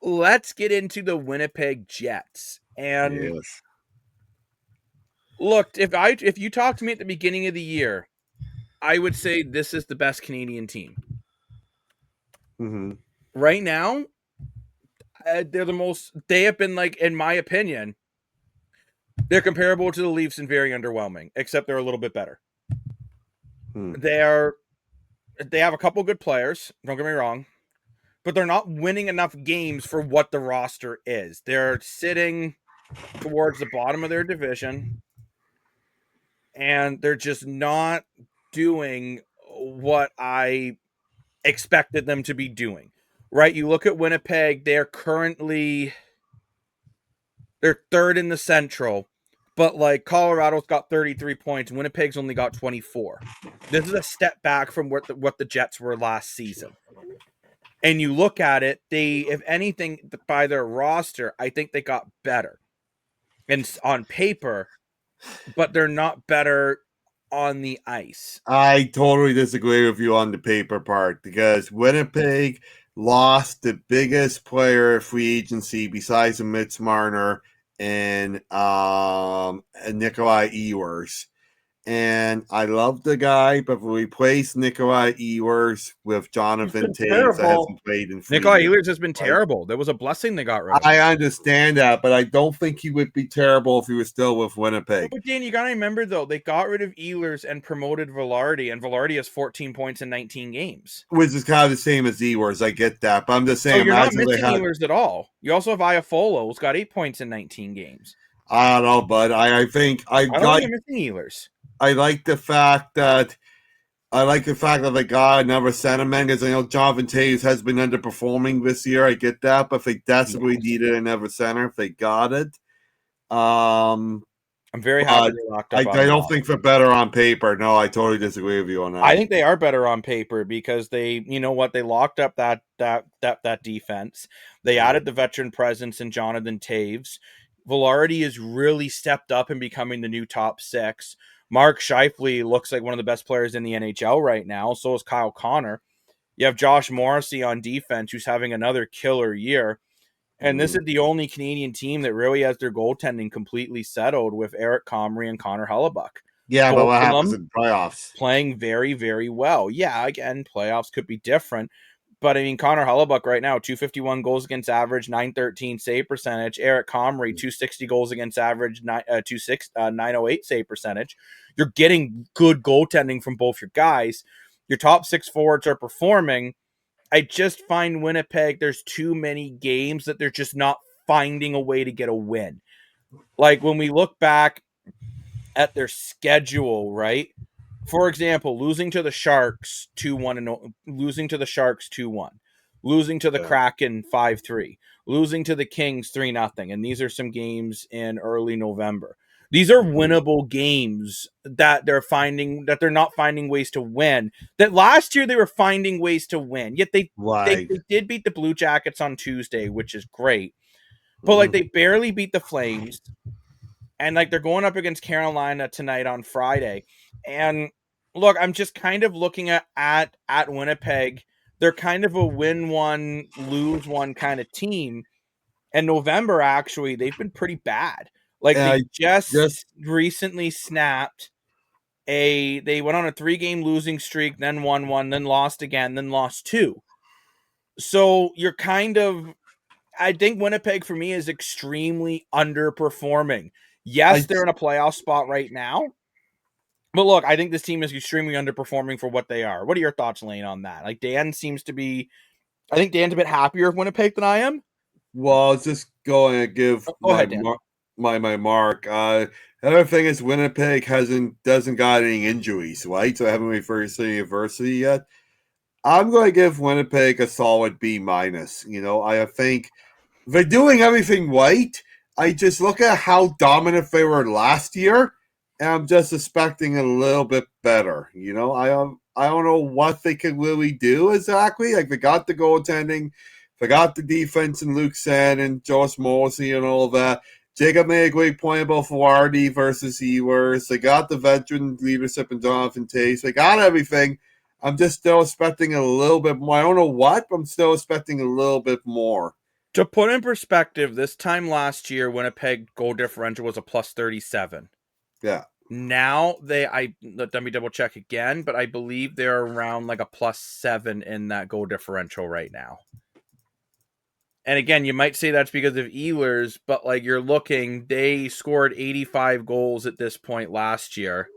let's get into the Winnipeg Jets. And Yes. look, if you talked to me at the beginning of the year, I would say this is the best Canadian team. Mm-hmm. Right now, they have been, like, in my opinion, they're comparable to the Leafs and very underwhelming, except they're a little bit better. They have a couple good players, don't get me wrong, but they're not winning enough games for what the roster is. They're sitting towards the bottom of their division, and they're just not doing what I expected them to be doing. Right? You look at Winnipeg, they're third in the Central, but like Colorado's got 33 points, Winnipeg's only got 24. This is a step back from what the Jets were last season. And you look at it, if anything, by their roster, I think they got better. And on paper, but they're not better on the ice. I totally disagree with you on the paper part because Winnipeg lost the biggest player of free agency besides Mitch Marner and Nikolai Ehlers. And I love the guy, but we replace Nikolai Ehlers with Jonathan Taves that hasn't played in free Nikolai agency. Ehlers has been terrible. There was a blessing they got rid of. I understand that, but I don't think he would be terrible if he was still with Winnipeg. But Dan, you got to remember, though, they got rid of Ehlers and promoted Velarde, and Velarde has 14 points in 19 games. Which is kind of the same as Ehlers. I get that, but I'm just saying. So you're not missing Ehlers at all. You also have Iafolo, who's got 8 points in 19 games. I don't know, bud. I think I don't think you're missing Ehlers. I like the fact that they got another centerman because I know Jonathan Taves has been underperforming this year. I get that, but if they desperately needed another center, if they got it, I'm very happy they locked up. I don't think they're better on paper. No, I totally disagree with you on that. I think they are better on paper because they locked up that defense. They added the veteran presence in Jonathan Taves. Velarde has really stepped up and becoming the new top 6. Mark Scheifele looks like one of the best players in the NHL right now. So is Kyle Connor. You have Josh Morrissey on defense, who's having another killer year. And this is the only Canadian team that really has their goaltending completely settled with Eric Comrie and Connor Hellebuyck. Yeah, but what happens in playoffs? Playing very, very well. Yeah, again, playoffs could be different. But, I mean, Connor Hellebuyck right now, 251 goals against average, 913 save percentage. Eric Comrie, 260 goals against average, 908 save percentage. You're getting good goaltending from both your guys. Your top 6 forwards are performing. I just find Winnipeg, there's too many games that they're just not finding a way to get a win. Like, when we look back at their schedule, right? For example, losing to the Sharks 2-1 and losing to the Sharks 2-1, losing to the Kraken 5-3, losing to the Kings 3-0, and these are some games in early November. These are winnable games that they're not finding ways to win. That last year they were finding ways to win. Yet they did beat the Blue Jackets on Tuesday, which is great. But like they barely beat the Flames. And like they're going up against Carolina tonight on Friday. And look, I'm just kind of looking at Winnipeg. They're kind of a win one, lose one kind of team. And November, actually, they've been pretty bad. Like they just recently snapped they went on a 3-game losing streak, then won 1, then lost again, then lost 2. So you're I think Winnipeg for me is extremely underperforming. Yes, they're in a playoff spot right now. But look, I think this team is extremely underperforming for what they are. What are your thoughts, Lane, on that? Like I think Dan's a bit happier with Winnipeg than I am. Well, I was just going to give my mark. The other thing is Winnipeg doesn't got any injuries, right? So I haven't really faced any adversity yet. I'm going to give Winnipeg a solid B-. I think they're doing everything right. I just look at how dominant they were last year. and I'm just expecting a little bit better. You know, I don't know what they can really do exactly. Like, they got the goaltending, they got the defense and Luke Sen and Josh Morrissey and all of that. Jacob made a great point about Flaherty versus Ehlers. They got the veteran leadership in Jonathan Taves. They got everything. I'm just still expecting a little bit more. I don't know what, but I'm still expecting a little bit more. To put in perspective, this time last year, Winnipeg goal differential was a plus 37. Yeah. Now let me double check again, but I believe they're around like a plus 7 in that goal differential right now. And again, you might say that's because of Ehlers, but like you're looking, they scored 85 goals at this point last year.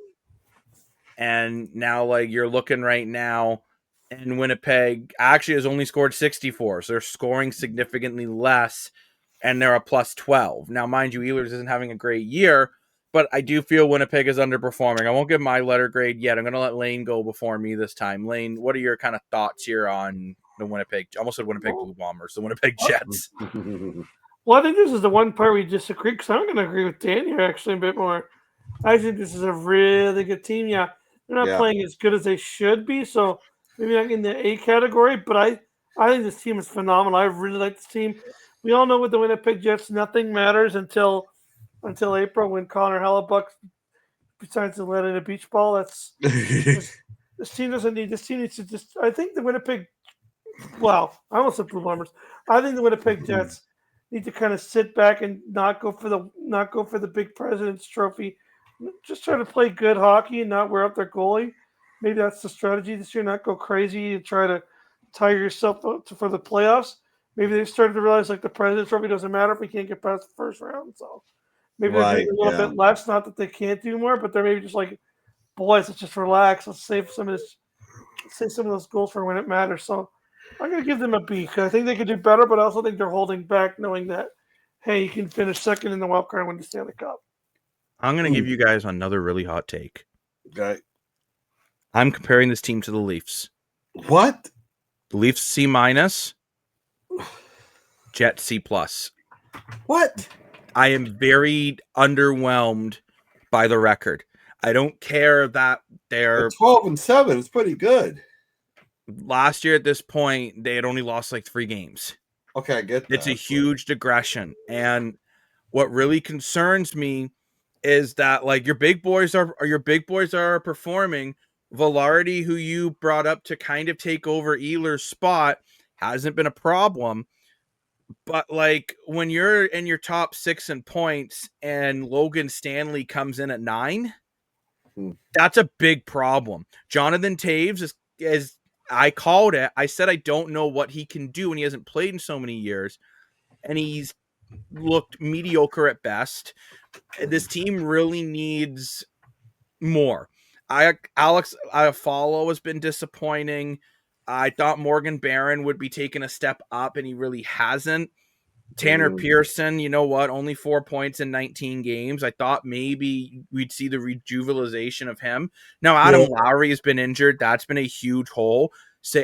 And now like you're looking right now, and Winnipeg actually has only scored 64. So they're scoring significantly less, and they're a plus 12. Now, mind you, Ehlers isn't having a great year, but I do feel Winnipeg is underperforming. I won't give my letter grade yet. I'm going to let Lane go before me this time. Lane, what are your kind of thoughts here on the Winnipeg? I almost said Winnipeg Blue Bombers, the Winnipeg Jets. Well, I think this is the one part we disagree, because I'm going to agree with Dan here actually a bit more. I think this is a really good team. Yeah, they're not playing as good as they should be, so maybe not in the A category, but I think this team is phenomenal. I really like this team. We all know with the Winnipeg Jets, nothing matters until April when Connor Hellebuck decides to let in a beach ball. That's this team doesn't need. This team needs to just. I think the Winnipeg. Well, I almost said Blue Bombers. I think the Winnipeg Jets need to kind of sit back and not go for the big President's Trophy. Just try to play good hockey and not wear out their goalie. Maybe that's the strategy this year. Not go crazy and try to tire yourself out for the playoffs. Maybe they've started to realize like the President's Trophy doesn't matter if we can't get past the first round. So maybe they're doing a little bit less. Not that they can't do more, but they're maybe just like, boys, let's just relax. Let's save some of those goals for when it matters. So I'm going to give them a B, because I think they could do better, but I also think they're holding back, knowing that, hey, you can finish second in the wild card and win the Stanley Cup. I'm going to give you guys another really hot take. Okay. I'm comparing this team to the Leafs. What? The Leafs C-, Jets C+. What? I am very underwhelmed by the record. I don't care that they're 12-7. It's pretty good. Last year at this point, they had only lost like 3 games. Okay, I get that. It's a huge digression. And what really concerns me is that like your big boys are performing. Velarde, who you brought up to kind of take over Ehlers' spot, hasn't been a problem. But like when you're in your top 6 in points and Logan Stanley comes in at 9, that's a big problem. Jonathan Taves is I called it. I said I don't know what he can do, and he hasn't played in so many years, and he's looked mediocre at best. This team really needs more. Alex Iafallo has been disappointing. I thought Morgan Barron would be taking a step up, and he really hasn't. Tanner Pearson, you know what? Only 4 points in 19 games. I thought maybe we'd see the rejuvenation of him. Now, Adam Lowry has been injured. That's been a huge hole.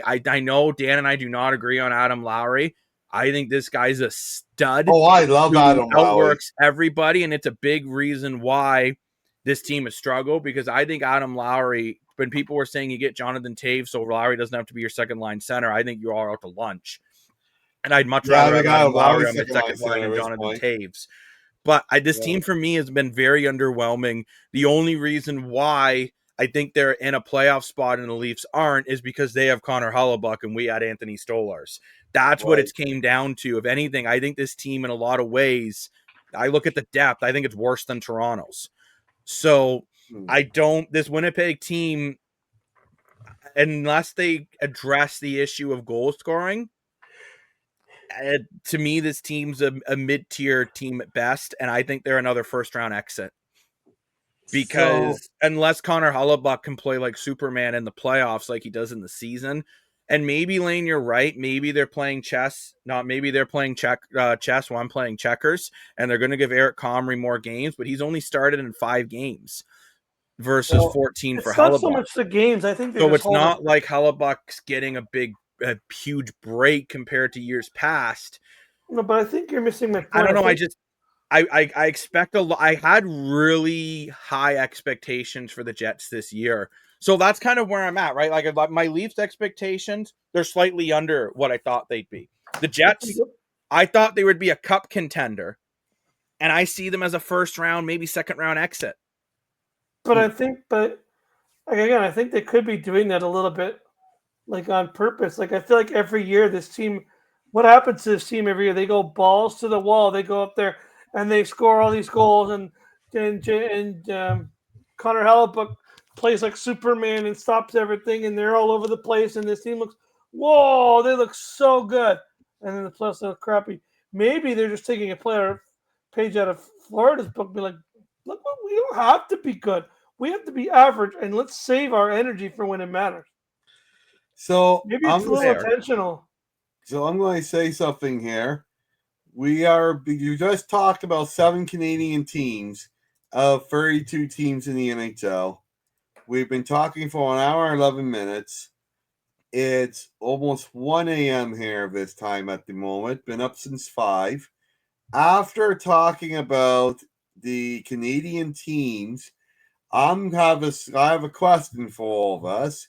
I know Dan and I do not agree on Adam Lowry. I think this guy's a stud. Oh, I love Adam Lowry. Outworks everybody, and it's a big reason why this team has struggled, because I think Adam Lowry, when people were saying you get Jonathan Taves so Lowry doesn't have to be your second line center, I think you're all out to lunch. And I'd much rather have Adam Lowry on my second line than Jonathan Taves. But this team for me has been very underwhelming. The only reason why I think they're in a playoff spot and the Leafs aren't is because they have Connor Hellebuck and we had Anthony Stolarz. That's what it's came down to. If anything, I think this team in a lot of ways, I look at the depth, I think it's worse than Toronto's. So this Winnipeg team, unless they address the issue of goal scoring, to me, this team's a mid-tier team at best, and I think they're another first-round exit. Because unless Connor Hellebuck can play like Superman in the playoffs like he does in the season, and maybe, Lane, you're right, maybe they're playing chess, maybe they're playing chess while I'm playing checkers, and they're going to give Eric Comrie more games, but he's only started in 5 games versus 14 for Hellebuck. It's not so much the games. I think so. It's not like Hellebuck's getting a huge break compared to years past. No, but I think you're missing my point. I don't know. I expect a lot. I had really high expectations for the Jets this year. So that's kind of where I'm at, right? Like my Leafs expectations, they're slightly under what I thought they'd be. The Jets, I thought they would be a cup contender, and I see them as a first round, maybe second round exit. But I think they could be doing that a little bit, like on purpose. Like I feel like every year this team, what happens to this team every year? They go balls to the wall. They go up there and they score all these goals, and Connor Hellebuck plays like Superman and stops everything, and they're all over the place. And this team looks, whoa, they look so good, and then the plus look crappy. Maybe they're just taking a page out of Florida's book, be like, look, we don't have to be good. We have to be average, and let's save our energy for when it matters. So Maybe it's a little intentional. So I'm going to say something here. You just talked about 7 Canadian teams of 32 teams in the NHL. We've been talking for 1 hour and 11 minutes. It's almost 1 a.m. here this time at the moment. Been up since 5. After talking about the Canadian teams, I have a question for all of us.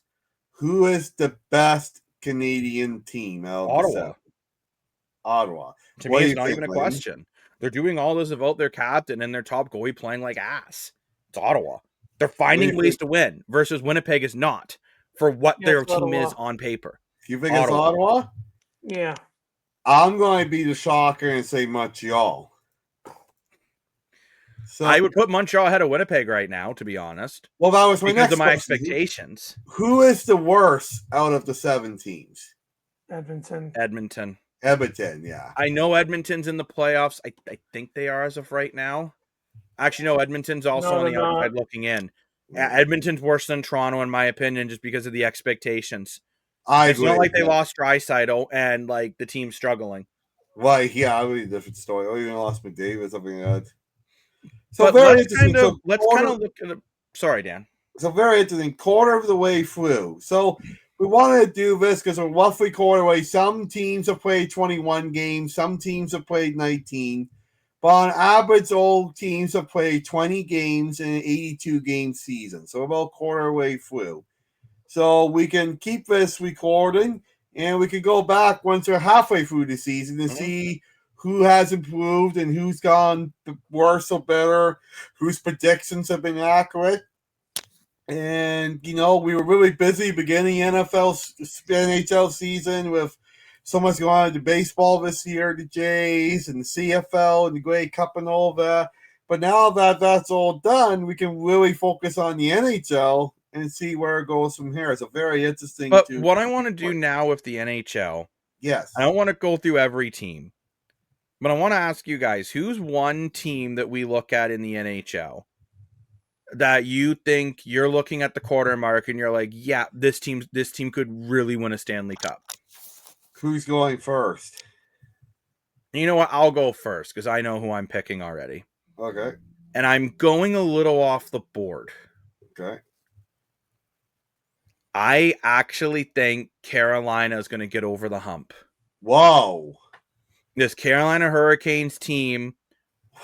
Who is the best Canadian team out of the 7? Ottawa. To me, it's not even a question. They're doing all this without their captain and their top goalie playing like ass. It's Ottawa. They're finding ways to win versus Winnipeg is not for what their team is on paper. You think it's Ottawa? Yeah. I'm going to be the shocker and say Montreal. So I would put Montreal ahead of Winnipeg right now, to be honest. Well, that was my next of my expectations. Who is the worst out of the 7 teams? Edmonton, yeah. I know Edmonton's in the playoffs. I think they are as of right now. Actually, no, Edmonton's also on the outside looking in. Edmonton's worse than Toronto, in my opinion, just because of the expectations. It's not like they lost Draisaitl and like the team's struggling. Well, yeah, I would be a different story. Or even lost McDavid, something like that. So but very interesting. Let's kind of look at sorry, Dan. So very interesting. Quarter of the way through. So we wanted to do this because we're roughly quarter way. Some teams have played 21 games. Some teams have played 19. But on average, all teams have played 20 games in an 82-game season. So about quarter way through. So we can keep this recording, and we can go back once we're halfway through the season to see who has improved and who's gone worse or better, whose predictions have been accurate. And, we were really busy beginning NHL season with so much going on to baseball this year, the Jays and the CFL and the Grey Cup and all that. But now that that's all done, we can really focus on the NHL and see where it goes from here. It's a very interesting. But what I want to do now with the NHL, yes, I don't want to go through every team, but I want to ask you guys, who's one team that we look at in the NHL that you think you're looking at the quarter mark and you're like, yeah, this team could really win a Stanley Cup? Who's going first? You know what? I'll go first because I know who I'm picking already. Okay. And I'm going a little off the board. Okay. I actually think Carolina is going to get over the hump. Whoa. This Carolina Hurricanes team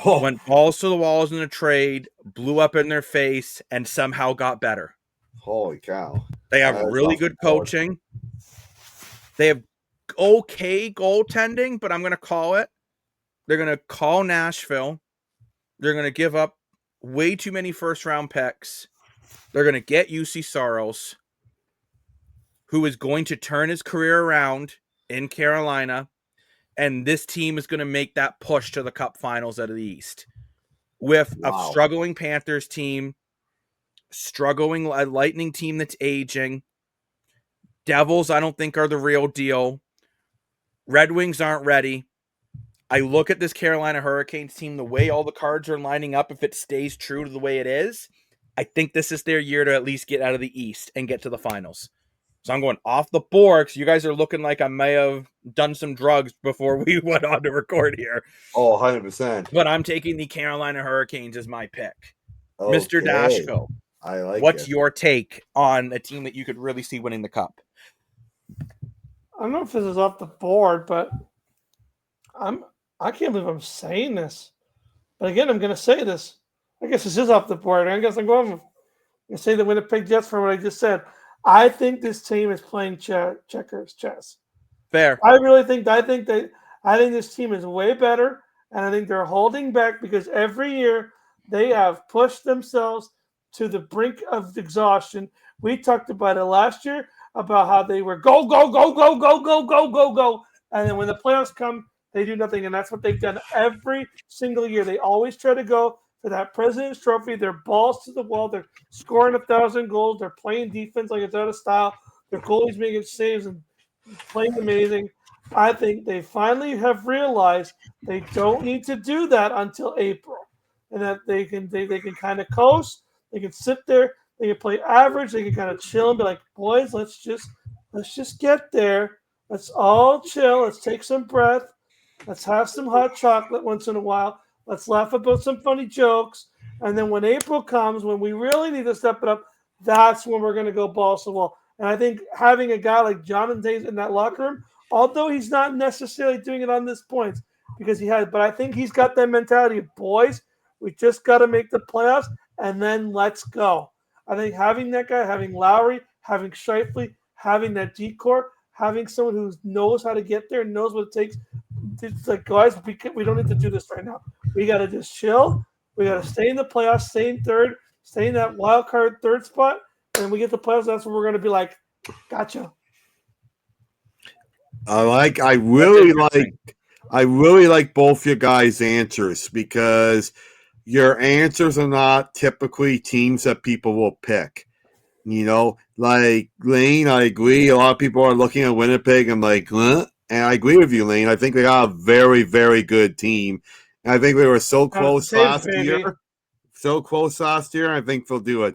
went balls to the walls in a trade, blew up in their face, and somehow got better. Holy cow. They have really good coaching. They have okay goaltending, but I'm going to call it. They're going to call Nashville. They're going to give up way too many first-round picks. They're going to get UC Saros, who is going to turn his career around in Carolina, and this team is going to make that push to the Cup Finals out of the East. With a struggling Panthers team, struggling Lightning team that's aging. Devils, I don't think, are the real deal. Red Wings aren't ready. I look at this Carolina Hurricanes team, the way all the cards are lining up, if it stays true to the way it is, I think this is their year to at least get out of the East and get to the finals. So I'm going off the board because you guys are looking like I may have done some drugs before we went on to record here. Oh, 100%. But I'm taking the Carolina Hurricanes as my pick. Okay. Mr. Dashko, I like what's your take on a team that you could really see winning the Cup? I don't know if this is off the board, but I can't believe I'm saying this. But again, I'm going to say this. I guess this is off the board. I guess I'm going to say the Winnipeg Jets for what I just said. I think this team is playing checkers, chess. Fair. I really think. I think this team is way better, and I think they're holding back because every year they have pushed themselves to the brink of exhaustion. We talked about it last year about how they were go, go, go, go, go, go, go, go, go. And then when the playoffs come, they do nothing. And that's what they've done every single year. They always try to go for that President's Trophy. They're balls to the wall. They're scoring 1,000 goals. They're playing defense like it's out of style. Their goalies making saves and playing amazing. I think they finally have realized they don't need to do that until April. And that they can kind of coast. They can sit there. They can play average. They can kind of chill and be like, boys, let's just get there. Let's all chill. Let's take some breath. Let's have some hot chocolate once in a while. Let's laugh about some funny jokes. And then when April comes, when we really need to step it up, that's when we're going to go balls to the wall. And I think having a guy like Jonathan Toews in that locker room, although he's not necessarily doing it on this point because but I think he's got that mentality of, boys, we just got to make the playoffs and then let's go. I think having that guy, having Lowry, having Scheifele, having that decor, having someone who knows how to get there and knows what it takes. It's like, guys, we don't need to do this right now. We got to just chill. We got to stay in the playoffs, stay in third, stay in that wild card third spot. And we get the playoffs. That's when we're going to be like, gotcha. I really like both your guys' answers because your answers are not typically teams that people will pick. You know, like Lane, I agree. A lot of people are looking at Winnipeg and like, huh? And I agree with you, Lane. I think they got a very, very good team. And I think they were so close last year. So close last year. I think they'll do it.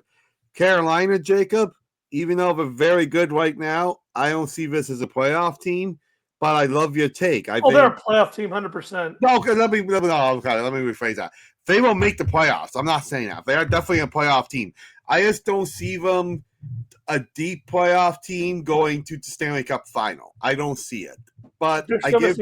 Carolina, Jacob, even though they're very good right now, I don't see this as a playoff team. But I love your take. They're a playoff team, 100%. No, okay, let me rephrase that. They will make the playoffs. I'm not saying that. They are definitely a playoff team. I just don't see them a deep playoff team going to the Stanley Cup final. I don't see it. But I give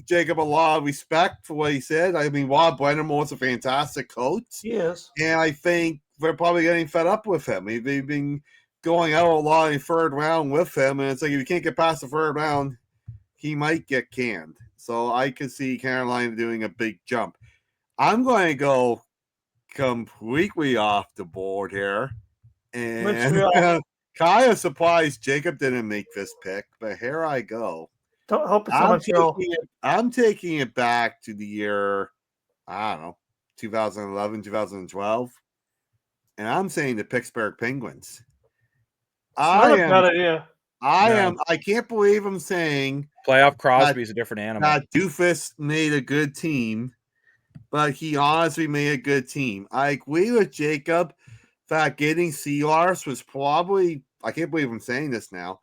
Jacob a lot of respect for what he said. I mean, Rob Brennemore's a fantastic coach. Yes. And I think they're probably getting fed up with him. They've been going out a lot in third round with him, and it's like if you can't get past the third round, he might get canned. So I could see Carolina doing a big jump. I'm going to go completely off the board here. And kind of surprised Jacob didn't make this pick, but here I go. Don't help it. I'm taking it back to the year, I don't know, 2011, 2012. And I'm saying the Pittsburgh Penguins. I can't believe I'm saying playoff Crosby's a different animal. That Doofus made a good team, but he honestly made a good team. I agree with Jacob that getting Sealars was probably, I can't believe I'm saying this now,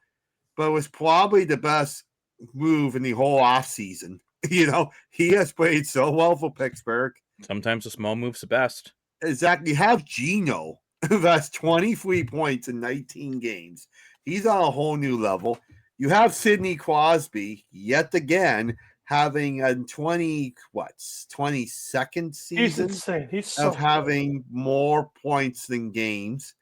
but it was probably the best move in the whole offseason. You know, he has played so well for Pittsburgh. Sometimes a small move's the best. Exactly. Have Gino, that's 23 points in 19 games. He's on a whole new level. You have Sidney Crosby, yet again, having a 22nd season of having more points than games.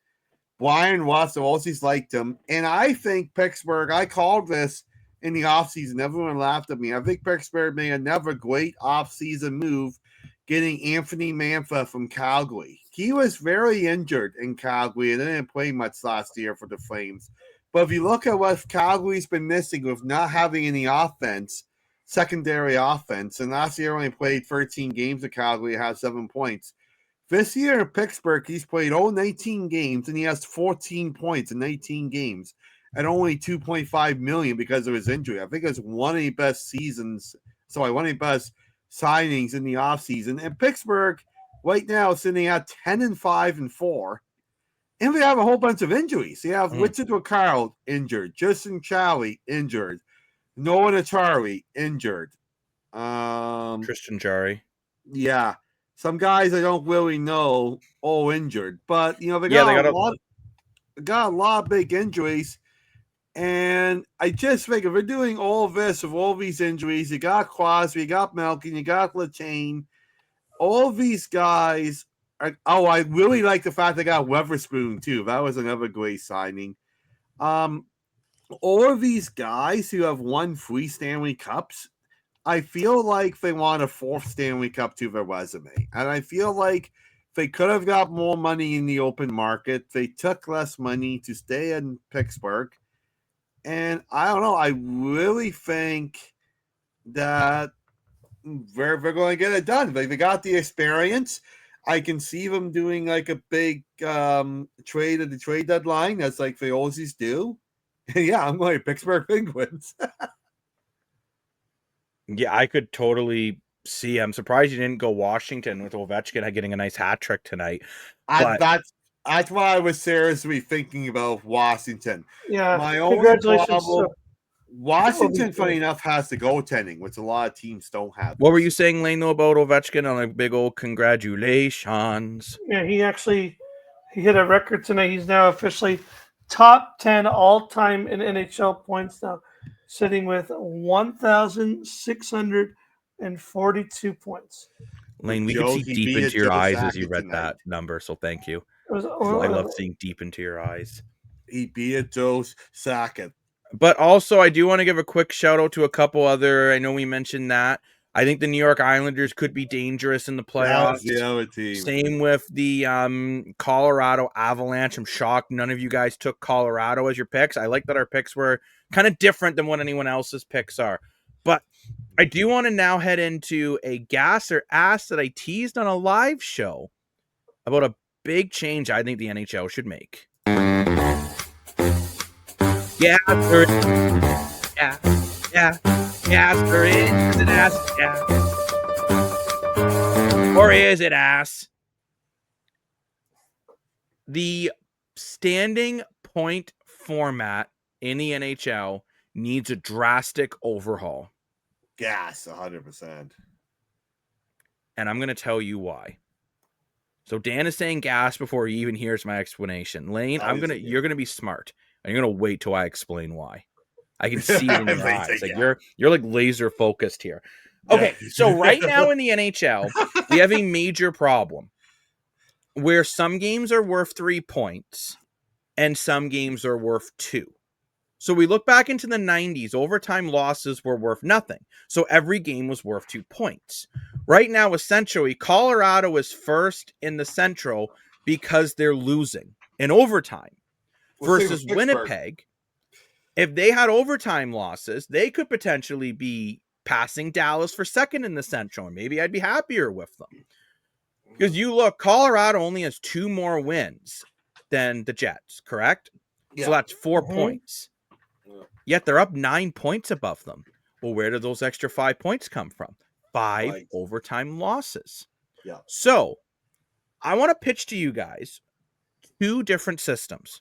Brian Russell always liked him. And I think Pittsburgh, I called this in the offseason. Everyone laughed at me. I think Pittsburgh made another great offseason move getting Anthony Mantha from Calgary. He was very injured in Calgary and didn't play much last year for the Flames. But if you look at what Calgary's been missing with not having any offense, secondary offense, and last year only played 13 games with Calgary, had 7 points. This year in Pittsburgh, he's played all 19 games, and he has 14 points in 19 games at only $2.5 million because of his injury. I think it's one of the best signings in the offseason. And Pittsburgh right now is sitting at 10-5-4. And they have a whole bunch of injuries. They have Richard Ricardo injured, Justin Charlie injured, Nolan Acciari injured. Christian Jarry. Yeah. Some guys I don't really know all injured. But, you know, they got a lot of big injuries. And I just think if we're doing all of this with all these injuries, you got Crosby, you got Malkin, you got Letang, all of these guys I really like the fact they got Weatherspoon too. That was another great signing. All of these guys who have won 3 Stanley Cups, I feel like they want a 4th Stanley Cup to their resume. And I feel like they could have got more money in the open market. They took less money to stay in Pittsburgh. And I don't know. I really think that they're going to get it done. They got the experience. I can see them doing like a big trade at the trade deadline, as like they always do. And yeah, I'm going Pittsburgh Penguins. Yeah, I could totally see. I'm surprised you didn't go Washington with Ovechkin getting a nice hat trick tonight. But That's why I was seriously thinking about Washington. Yeah, My only congratulations. problem, Washington, funny enough, has the goaltending, which a lot of teams don't have. What were you saying, Lane, though, about Ovechkin on a big old congratulations? Yeah, he hit a record tonight. He's now officially top 10 all-time in NHL points now, sitting with 1,642 points. Lane, we could see deep into your eyes as you read that number, so thank you. I love seeing deep into your eyes. He beat Joe Sakic. But also, I do want to give a quick shout out to a couple other. I know we mentioned that. I think the New York Islanders could be dangerous in the playoffs. The other team. Same with the Colorado Avalanche. I'm shocked none of you guys took Colorado as your picks. I like that our picks were kind of different than what anyone else's picks are. But I do want to now head into a gas or ass that I teased on a live show about a big change I think the NHL should make. Yeah, there is. Yeah, there is. Is it ass? Yeah. Or is it ass? The standing point format in the NHL needs a drastic overhaul. Gas, 100%. And I'm going to tell you why. So Dan is saying gas before he even hears my explanation. Lane, you're going to be smart. And you're going to wait till I explain why. I can see it in your eyes. Like you're like laser focused here. Okay, so right now in the NHL, we have a major problem where some games are worth 3 points and some games are worth 2. So we look back into the 90s, overtime losses were worth nothing. So every game was worth 2 points. Right now, essentially, Colorado is first in the Central because they're losing in overtime. Versus Winnipeg, if they had overtime losses, they could potentially be passing Dallas for second in the Central, and maybe I'd be happier with them. Because you look, Colorado only has 2 more wins than the Jets, correct? Yeah. So that's 4 points. Yeah. Yet they're up 9 points above them. Well, where did those extra 5 points come from? 5 overtime losses. Yeah. So I want to pitch to you guys 2 different systems.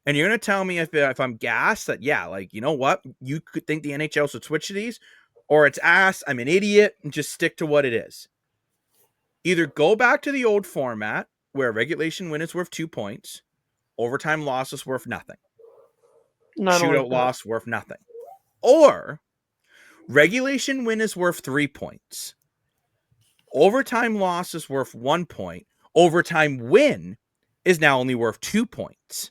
And you're going to tell me if I'm gassed that, yeah, like, you know what? You could think the NHL should switch to these, or it's ass, I'm an idiot, and just stick to what it is. Either go back to the old format where regulation win is worth 2 points, overtime loss is worth nothing. Shootout loss worth nothing. Or regulation win is worth 3 points. Overtime loss is worth 1 point. Overtime win is now only worth 2 points.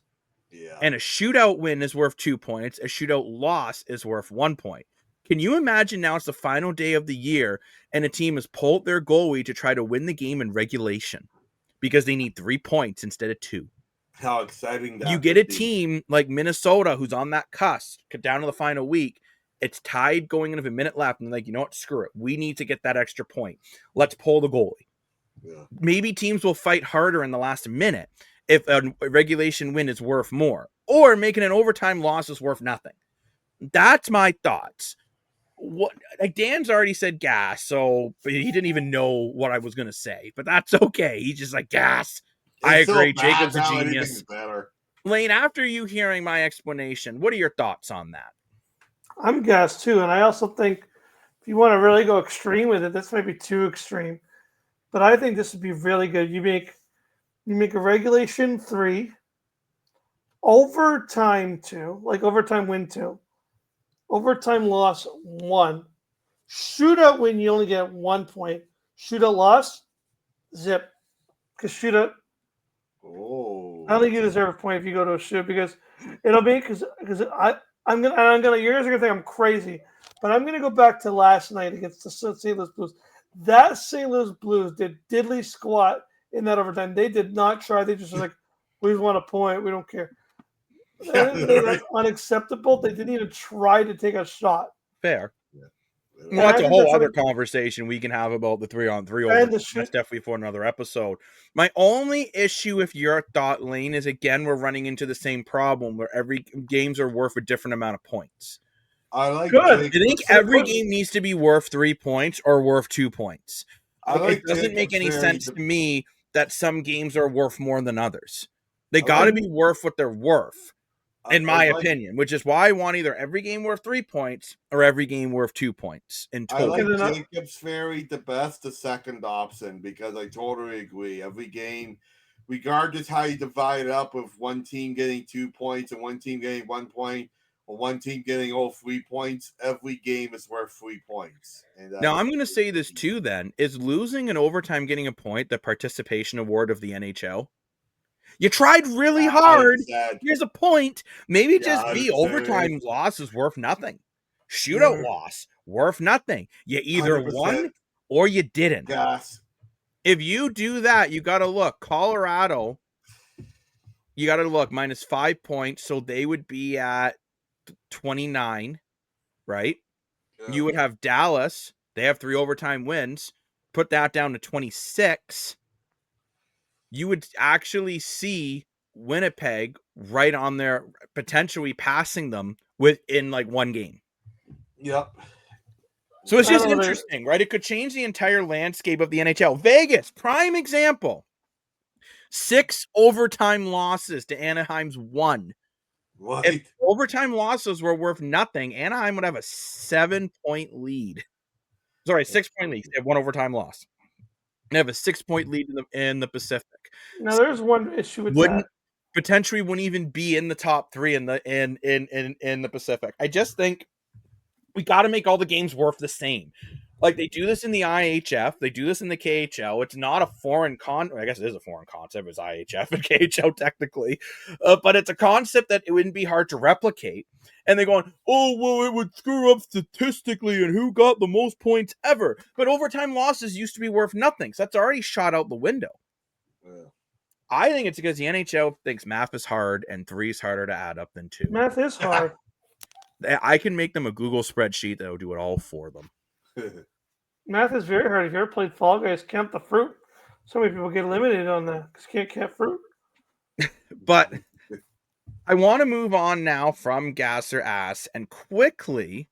Yeah. And a shootout win is worth 2 points. A shootout loss is worth 1 point. Can you imagine now it's the final day of the year and a team has pulled their goalie to try to win the game in regulation because they need 3 points instead of 2? How exciting that you get a team like Minnesota who's on that cusp down to the final week. It's tied going into a minute left. And like, you know what? Screw it. We need to get that extra point. Let's pull the goalie. Yeah. Maybe teams will fight harder in the last minute if a regulation win is worth more, or making an overtime loss is worth nothing. That's my thoughts. What like Dan's already said gas, so he didn't even know what I was going to say, but that's okay. He's just like gas. I agree. So Jacob's a genius. Lane, after you hearing my explanation, what are your thoughts on that? I'm gassed too, and I also think if you want to really go extreme with it, this might be too extreme, but I think this would be really good. You make a regulation 3, overtime 2, like overtime win 2, overtime loss 1, shootout win you only get 1 point, Shootout loss, zip. Because shootout, Oh. I don't think you deserve a point if you go to a shoot because it'll be because I'm gonna you guys are gonna think I'm crazy, but I'm gonna go back to last night against the St. Louis Blues. That St. Louis Blues did diddly squat in that overtime. They did not try. They just was like, we just want a point. We don't care. That's unacceptable. They didn't even try to take a shot. Fair. Yeah. Well, that's I a think whole that's other something- conversation we can have about the 3-on-3 And over. the shoot- That's definitely for another episode. My only issue with your thought, Lane, is again we're running into the same problem where every games are worth a different amount of points. I like Good. Jake. I think every game needs to be worth 3 points or worth 2 points. I like it doesn't make any sense to me that some games are worth more than others. They got to be worth what they're worth, in my opinion, which is why I want either every game worth 3 points or every game worth 2 points in I total. like Jacob's Ferry the best, the second option, because I totally agree. Every game, regardless how you divide it up, with one team getting 2 points and one team getting 1 point, or one team getting all 3 points, every game is worth 3 points. And now, I'm going to say this too then. Is losing in overtime getting a point the participation award of the NHL? You tried really hard. Here's a point. Maybe just be overtime loss is worth nothing. Shootout loss, worth nothing. You either 100%. won or you didn't. Yes. If you do that, you got to look. Colorado, you got to look minus 5 points. So they would be at 29, right? Yeah. You would have Dallas. They have 3 overtime wins. Put that down to 26. You would actually see Winnipeg right on there, potentially passing them within like one game. Yep. So it's just interesting, right? It could change the entire landscape of the NHL. Vegas, prime example. 6 overtime losses to Anaheim's 1. Right. If overtime losses were worth nothing, Anaheim would have a 7-point lead. Sorry, 6-point lead. They have 1 overtime loss. They have a 6-point lead in the Pacific. Now there's one issue with that. Potentially wouldn't even be in the top 3 in the Pacific. I just think we got to make all the games worth the same. Like they do this in the IHF, they do this in the KHL. It's not a foreign I guess it is a foreign concept. It's IHF and KHL technically, but it's a concept that it wouldn't be hard to replicate. And they're going, oh well, it would screw up statistically and who got the most points ever. But overtime losses used to be worth nothing, so that's already shot out the window. Yeah. I think it's because the NHL thinks math is hard and 3 is harder to add up than 2. Math is hard. I can make them a Google spreadsheet that will do it all for them. Math is very hard. If you ever played Fall Guys, count the fruit. So many people get eliminated on that because you can't count fruit. But I want to move on now from gas or ass and quickly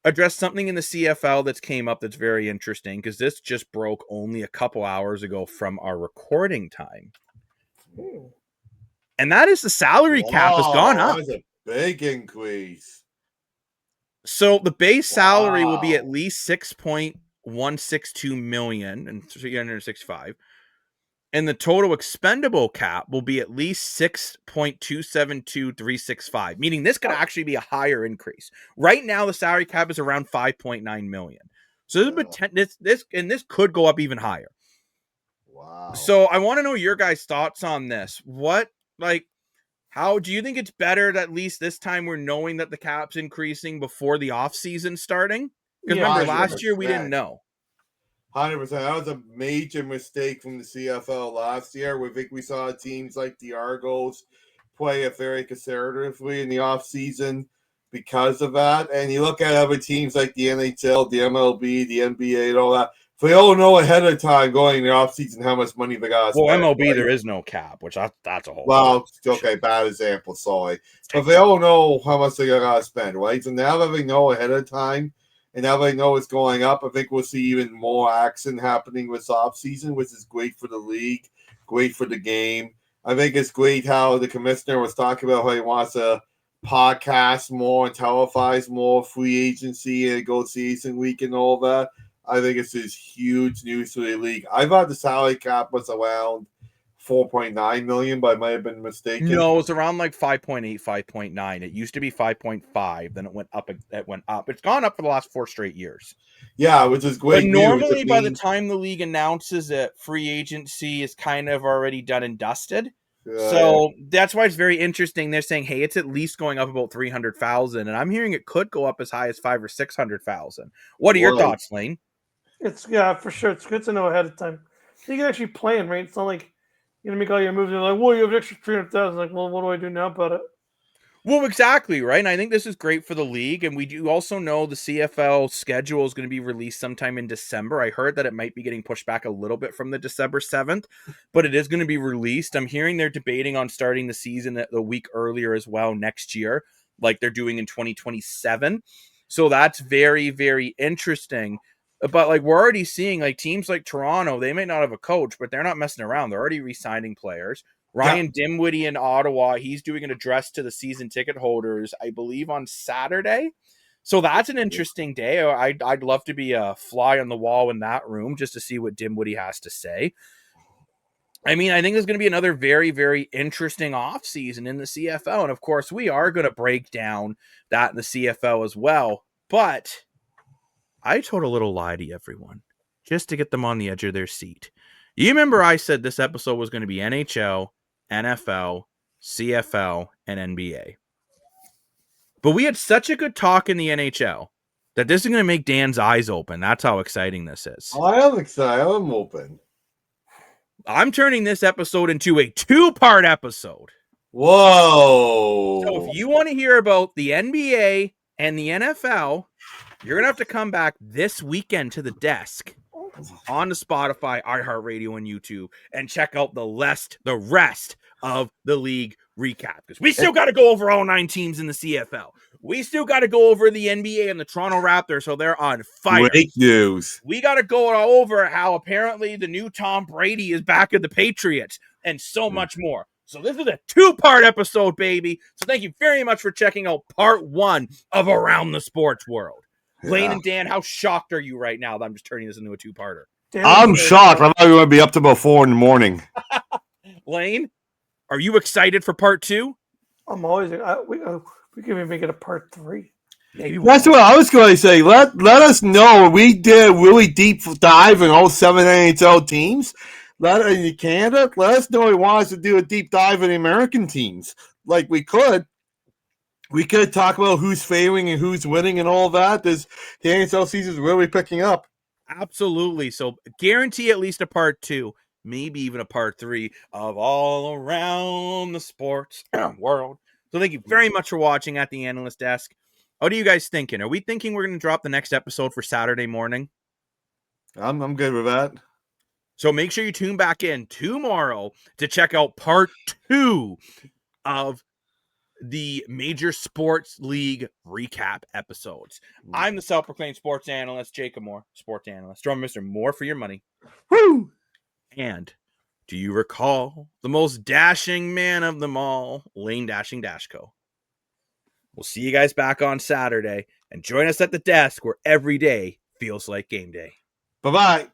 address something in the CFL that's came up that's very interesting because this just broke only a couple hours ago from our recording time. Ooh. And that is the salary cap has gone up. That's a big increase. So the base salary will be at least $6.162 million and 365. And the total expendable cap will be at least $6.272365, meaning this could actually be a higher increase. Right now, the salary cap is around $5.9 million. So this could go up even higher. Wow. So I want to know your guys' thoughts on this. How do you think it's better that at least this time we're knowing that the cap's increasing before the offseason starting? Because remember, last year we didn't know. 100%. That was a major mistake from the CFL last year. I think we saw teams like the Argos play it very conservatively in the offseason because of that. And you look at other teams like the NHL, the MLB, the NBA, and all that. If they all know ahead of time going in the offseason how much money they got to spend. Well, MLB, right? There is no cap, which that's a whole. Well, okay, bad example, sorry. But they all know how much they got to spend, right? So now that they know ahead of time, and now they know it's going up, I think we'll see even more action happening with offseason, which is great for the league, great for the game. I think it's great how the commissioner was talking about how he wants to podcast more and televise more free agency and negotiation week and all that. I think it's just huge news for the league. I thought the salary cap was around 4.9 million, but I might have been mistaken. No, it's around like 5.8, 5.9. It used to be 5.5, then it went up. It's gone up for the last 4 straight years. Yeah, which is great. But normally, by the time the league announces that free agency is kind of already done and dusted, so that's why it's very interesting. They're saying, hey, it's at least going up about 300,000, and I'm hearing it could go up as high as 500,000 or 600,000. What are your thoughts, Lane? It's for sure. It's good to know ahead of time. So you can actually plan, right? It's not like you're gonna make all your moves and like, well, you have an extra 300,000. Like, well, what do I do now about it? Well, exactly, right? And I think this is great for the league. And we do also know the CFL schedule is going to be released sometime in December. I heard that it might be getting pushed back a little bit from the December 7th, but it is going to be released. I'm hearing they're debating on starting the season the week earlier as well next year, like they're doing in 2027. So that's very, very interesting. But like we're already seeing like teams like Toronto, they may not have a coach, but they're not messing around. They're already re-signing players. Ryan Dimwitty in Ottawa, he's doing an address to the season ticket holders, I believe, on Saturday. So that's an interesting day. I'd love to be a fly on the wall in that room just to see what Dimwitty has to say. I mean, I think there's going to be another very, very interesting offseason in the CFL. And, of course, we are going to break down that in the CFL as well. But I told a little lie to everyone just to get them on the edge of their seat. You remember I said this episode was going to be NHL, NFL, CFL, and NBA. But we had such a good talk in the NHL that this is going to make Dan's eyes open. That's how exciting this is. I am excited. I'm open. I'm turning this episode into a 2-part episode. Whoa. So if you want to hear about the NBA and the NFL, you're going to have to come back this weekend to the desk on the Spotify, iHeartRadio, and YouTube and check out the rest of the league recap. Because we still got to go over all 9 teams in the CFL. We still got to go over the NBA and the Toronto Raptors, so they're on fire. Great news. We got to go over how apparently the new Tom Brady is back at the Patriots and so much more. So this is a 2-part episode, baby. So thank you very much for checking out part 1 of Around the Sports World. Yeah. Lane and Dan, how shocked are you right now that I'm just turning this into a 2-parter? I'm shocked. I thought we were going to be up to about 4 in the morning. Lane, are you excited for part 2? I'm always. We can even make it a part 3. Maybe that's what I was going to say. Let us know. We did really deep dive in all 7 NHL teams. In Canada, let us know. He wants to do a deep dive in the American teams. Like we could talk about who's failing and who's winning and all that. The NHL season is really picking up. Absolutely. So guarantee at least a part 2, maybe even a part 3 of All Around the Sports World. So thank you very much for watching at the Analyst Desk. What are you guys thinking? Are we thinking we're going to drop the next episode for Saturday morning? I'm good with that. So make sure you tune back in tomorrow to check out part 2 of the Major Sports League recap episodes. I'm the self-proclaimed sports analyst, Jacob Moore, sports analyst. Drum Mr. More for your money. Woo! And do you recall the most dashing man of them all, Lane Dashing Dashco? We'll see you guys back on Saturday and join us at the desk where every day feels like game day. Bye-bye.